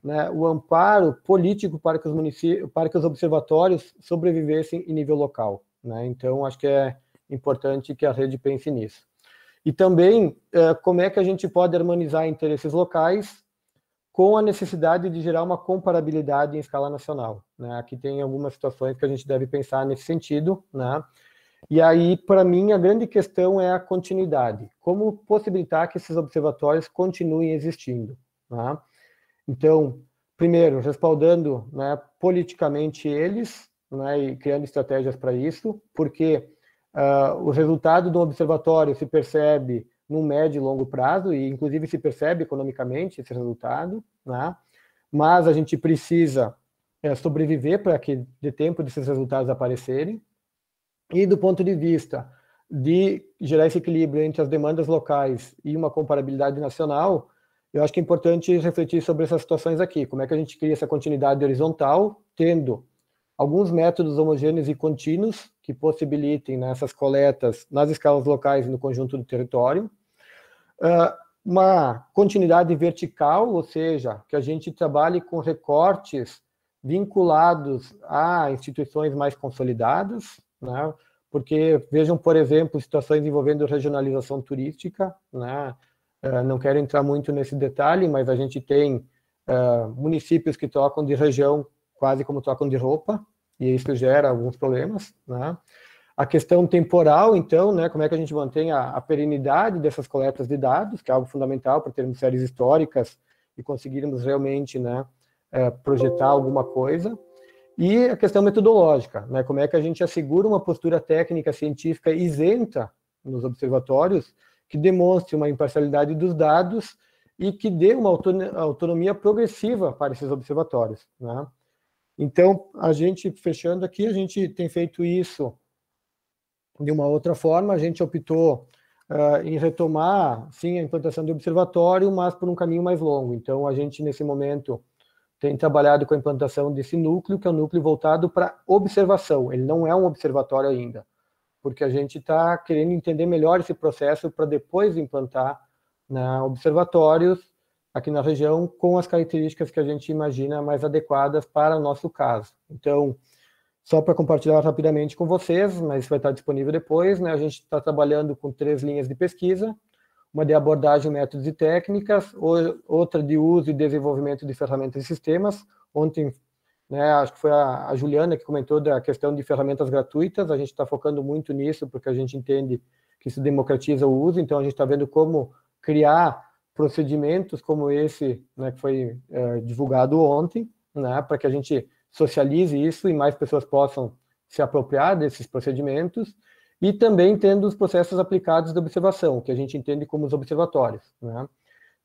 né, o amparo político para que os observatórios sobrevivessem em nível local, né? Então, acho que é importante que a rede pense nisso. E também, como é que a gente pode harmonizar interesses locais com a necessidade de gerar uma comparabilidade em escala nacional, né? Aqui tem algumas situações que a gente deve pensar nesse sentido, né? E aí, para mim, a grande questão é a continuidade. Como possibilitar que esses observatórios continuem existindo, né? Então, primeiro, respaldando, né, politicamente eles, né, e criando estratégias para isso, porque o resultado do observatório se percebe no médio e longo prazo, e inclusive se percebe economicamente esse resultado, né? Mas a gente precisa sobreviver para que dê tempo desses resultados aparecerem. E do ponto de vista de gerar esse equilíbrio entre as demandas locais e uma comparabilidade nacional, eu acho que é importante refletir sobre essas situações aqui. Como é que a gente cria essa continuidade horizontal, tendo alguns métodos homogêneos e contínuos que possibilitem, né, essas coletas nas escalas locais e no conjunto do território. Uma continuidade vertical, ou seja, que a gente trabalhe com recortes vinculados a instituições mais consolidadas, né? Porque vejam, por exemplo, situações envolvendo regionalização turística, né? Não quero entrar muito nesse detalhe, mas a gente tem municípios que trocam de região quase como trocam de roupa, e isso gera alguns problemas, né? A questão temporal, então, né, como é que a gente mantém a perenidade dessas coletas de dados, que é algo fundamental para termos séries históricas e conseguirmos realmente, né, projetar alguma coisa. E a questão metodológica, né, como é que a gente assegura uma postura técnica científica isenta nos observatórios, que demonstre uma imparcialidade dos dados e que dê uma autonomia progressiva para esses observatórios, né? Então, a gente, fechando aqui, a gente tem feito isso de uma outra forma. A gente optou em retomar, sim, a implantação do observatório, mas por um caminho mais longo. Então, a gente, nesse momento, tem trabalhado com a implantação desse núcleo, que é um núcleo voltado para observação. Ele não é um observatório ainda, porque a gente está querendo entender melhor esse processo para depois implantar, né, observatórios aqui na região com as características que a gente imagina mais adequadas para o nosso caso. Então, só para compartilhar rapidamente com vocês, mas vai estar disponível depois, né? A gente está trabalhando com 3 linhas de pesquisa, uma de abordagem, métodos e técnicas, outra de uso e desenvolvimento de ferramentas e sistemas. Ontem, né, acho que foi a Juliana que comentou da questão de ferramentas gratuitas. A gente está focando muito nisso, porque a gente entende que isso democratiza o uso. Então, a gente está vendo como criar procedimentos como esse, né, que foi divulgado ontem, né, para que a gente socialize isso e mais pessoas possam se apropriar desses procedimentos, e também tendo os processos aplicados de observação, que a gente entende como os observatórios, né?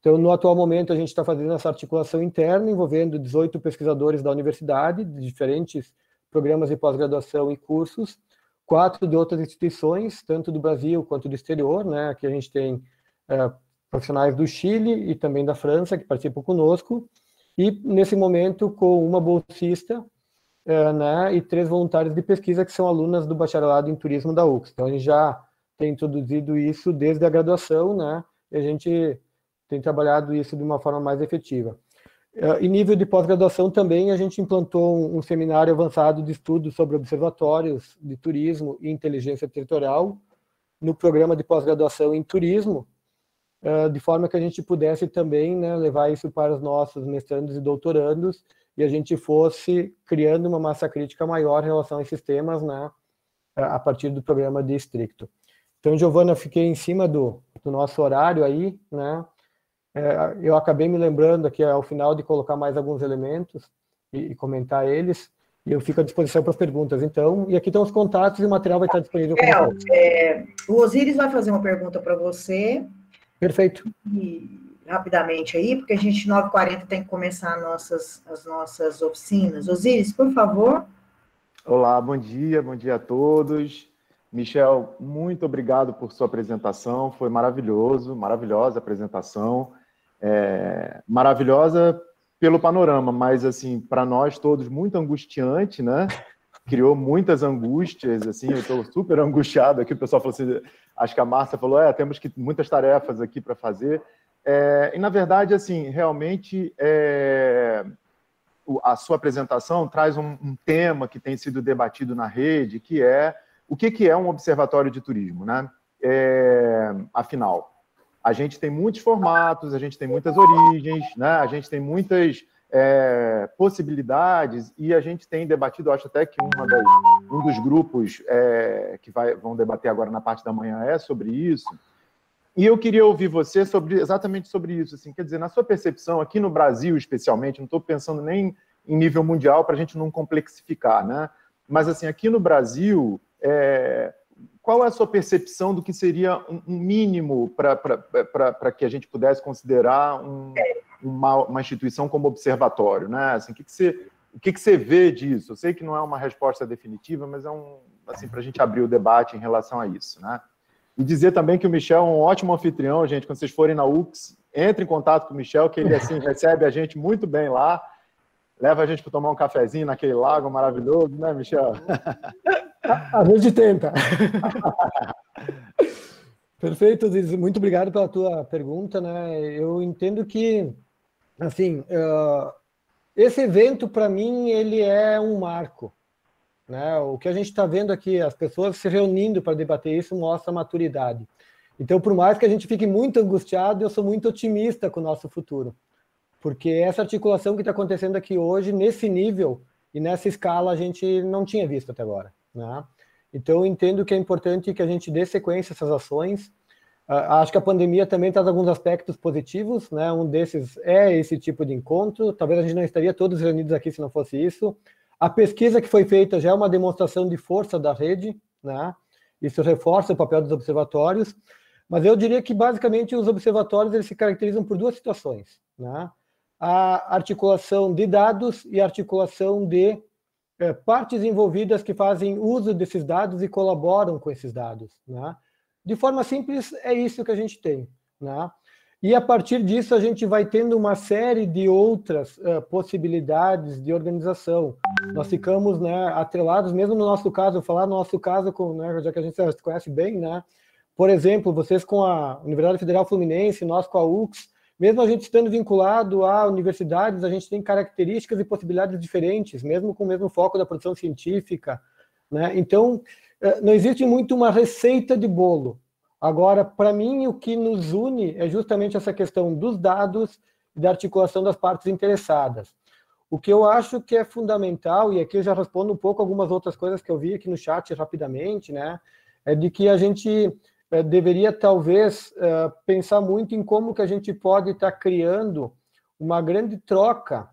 Então, no atual momento, a gente está fazendo essa articulação interna, envolvendo 18 pesquisadores da universidade, de diferentes programas de pós-graduação e cursos, 4 de outras instituições, tanto do Brasil quanto do exterior, né? Aqui a gente tem profissionais do Chile e também da França, que participam conosco, e, nesse momento, com uma bolsista, né, e 3 voluntários de pesquisa, que são alunas do bacharelado em turismo da UX. Então, a gente já tem introduzido isso desde a graduação, né, e a gente tem trabalhado isso de uma forma mais efetiva. Em nível de pós-graduação também, a gente implantou um seminário avançado de estudos sobre observatórios de turismo e inteligência territorial no programa de pós-graduação em turismo, de forma que a gente pudesse também, né, levar isso para os nossos mestrandos e doutorandos, e a gente fosse criando uma massa crítica maior em relação a esses temas, né, a partir do programa de Stricto. Então, Giovana, fiquei em cima do nosso horário aí, né, eu acabei me lembrando aqui ao final de colocar mais alguns elementos e comentar eles, e eu fico à disposição para as perguntas, então, e aqui estão os contatos e o material vai estar disponível com vocês. O Osiris vai fazer uma pergunta para você. Perfeito. rapidamente aí, porque a gente, 9h40, tem que começar as nossas oficinas. Osíris, por favor. Olá, bom dia a todos. Michel, muito obrigado por sua apresentação, foi maravilhosa a apresentação, maravilhosa pelo panorama, mas, assim, para nós todos, muito angustiante, né? Criou muitas angústias, assim, eu estou super angustiado aqui, o pessoal falou assim, acho que a Márcia falou, temos muitas tarefas aqui para fazer, e, na verdade, assim, realmente, a sua apresentação traz um tema que tem sido debatido na rede, que é o que é um observatório de turismo, né? Afinal, a gente tem muitos formatos, a gente tem muitas origens, né? A gente tem muitas possibilidades e a gente tem debatido, acho até que um dos grupos que vão debater agora na parte da manhã é sobre isso. E eu queria ouvir você exatamente sobre isso. Assim, quer dizer, na sua percepção, aqui no Brasil especialmente, não estou pensando nem em nível mundial para a gente não complexificar, né? Mas, assim, aqui no Brasil, qual é a sua percepção do que seria um mínimo para que a gente pudesse considerar uma instituição como observatório, né? Assim, o que você vê disso? Eu sei que não é uma resposta definitiva, mas é assim, para a gente abrir o debate em relação a isso, né? E dizer também que o Michel é um ótimo anfitrião, gente. Quando vocês forem na UX, entre em contato com o Michel, que ele, assim, recebe a gente muito bem lá. Leva a gente para tomar um cafezinho naquele lago maravilhoso, né, Michel? A gente tenta. Perfeito, Ziz. Muito obrigado pela tua pergunta, né? Eu entendo que, assim, esse evento, para mim, ele é um marco, né? O que a gente está vendo aqui, as pessoas se reunindo para debater isso, mostra a maturidade. Então, por mais que a gente fique muito angustiado, eu sou muito otimista com o nosso futuro, porque essa articulação que está acontecendo aqui hoje, nesse nível e nessa escala, a gente não tinha visto até agora, né? Então, eu entendo que é importante que a gente dê sequência a essas ações. Acho que a pandemia também traz alguns aspectos positivos, né? Um desses é esse tipo de encontro. Talvez a gente não estaria todos reunidos aqui se não fosse isso. A pesquisa que foi feita já é uma demonstração de força da rede, né? Isso reforça o papel dos observatórios. Mas eu diria que, basicamente, os observatórios eles se caracterizam por duas situações, né? A articulação de dados e a articulação de partes envolvidas que fazem uso desses dados e colaboram com esses dados, né? De forma simples, é isso que a gente tem, né? E a partir disso a gente vai tendo uma série de outras possibilidades de organização. Nós ficamos, né, atrelados, mesmo no nosso caso, vou falar no nosso caso, né, já que a gente se conhece bem, né? Por exemplo, vocês com a Universidade Federal Fluminense, nós com a UX, mesmo a gente estando vinculado a universidades, a gente tem características e possibilidades diferentes, mesmo com o mesmo foco da produção científica, né? Então, não existe muito uma receita de bolo. Agora, para mim, o que nos une é justamente essa questão dos dados e da articulação das partes interessadas. O que eu acho que é fundamental, e aqui eu já respondo um pouco algumas outras coisas que eu vi aqui no chat rapidamente, né? É de que a gente deveria, talvez, pensar muito em como que a gente pode estar criando uma grande troca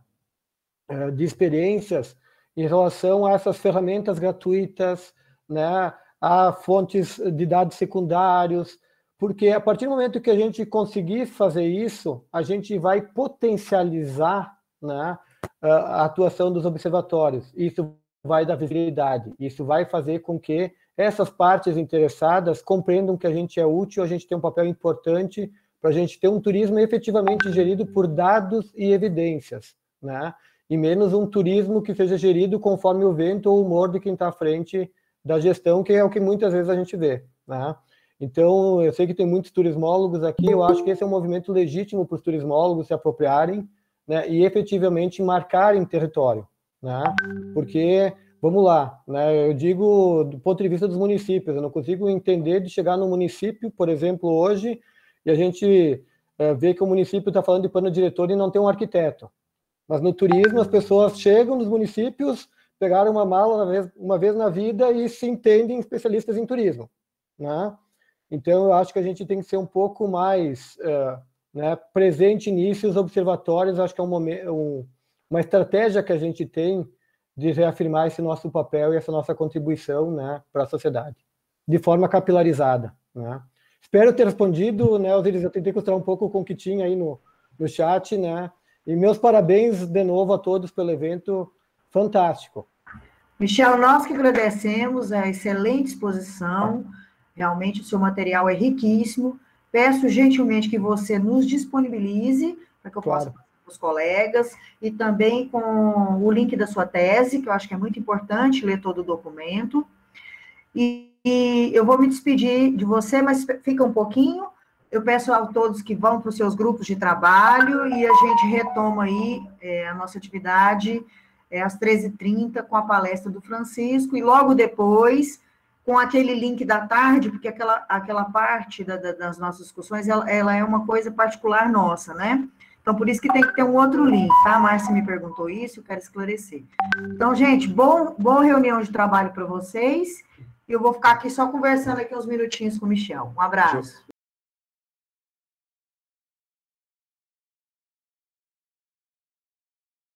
de experiências em relação a essas ferramentas gratuitas, né, a fontes de dados secundários, porque a partir do momento que a gente conseguir fazer isso, a gente vai potencializar, né, a atuação dos observatórios. Isso vai dar visibilidade, isso vai fazer com que essas partes interessadas compreendam que a gente é útil, a gente tem um papel importante para a gente ter um turismo efetivamente gerido por dados e evidências, né? E menos um turismo que seja gerido conforme o vento ou o humor de quem está à frente da gestão, que é o que muitas vezes a gente vê, né? Então, eu sei que tem muitos turismólogos aqui, eu acho que esse é um movimento legítimo para os turismólogos se apropriarem, né, e efetivamente marcarem território, né? Porque, vamos lá, né, eu digo do ponto de vista dos municípios, eu não consigo entender de chegar no município, por exemplo, hoje, e a gente vê que o município está falando de plano diretor e não tem um arquiteto. Mas no turismo, as pessoas chegam nos municípios, pegaram uma mala uma vez na vida e se entendem especialistas em turismo, né? Então, eu acho que a gente tem que ser um pouco mais né, presente nisso. Os observatórios, acho que é uma estratégia que a gente tem de reafirmar esse nosso papel e essa nossa contribuição, né, para a sociedade, de forma capilarizada, né? Espero ter respondido, né, Osiris? Eu tentei costurar um pouco com o que tinha aí no chat, né? E meus parabéns de novo a todos pelo evento fantástico. Michel, nós que agradecemos a excelente exposição, realmente o seu material é riquíssimo. Peço gentilmente que você nos disponibilize para que eu possa passar para os colegas e também com o link da sua tese, que eu acho que é muito importante ler todo o documento. E eu vou me despedir de você, mas fica um pouquinho. Eu peço a todos que vão para os seus grupos de trabalho e a gente retoma aí a nossa atividade às 13h30 com a palestra do Francisco e logo depois com aquele link da tarde, porque aquela parte das nossas discussões, ela é uma coisa particular nossa, né? Então, por isso que tem que ter um outro link, tá? A Márcia me perguntou isso, eu quero esclarecer. Então, gente, boa reunião de trabalho para vocês. E eu vou ficar aqui só conversando aqui uns minutinhos com o Michel. Um abraço.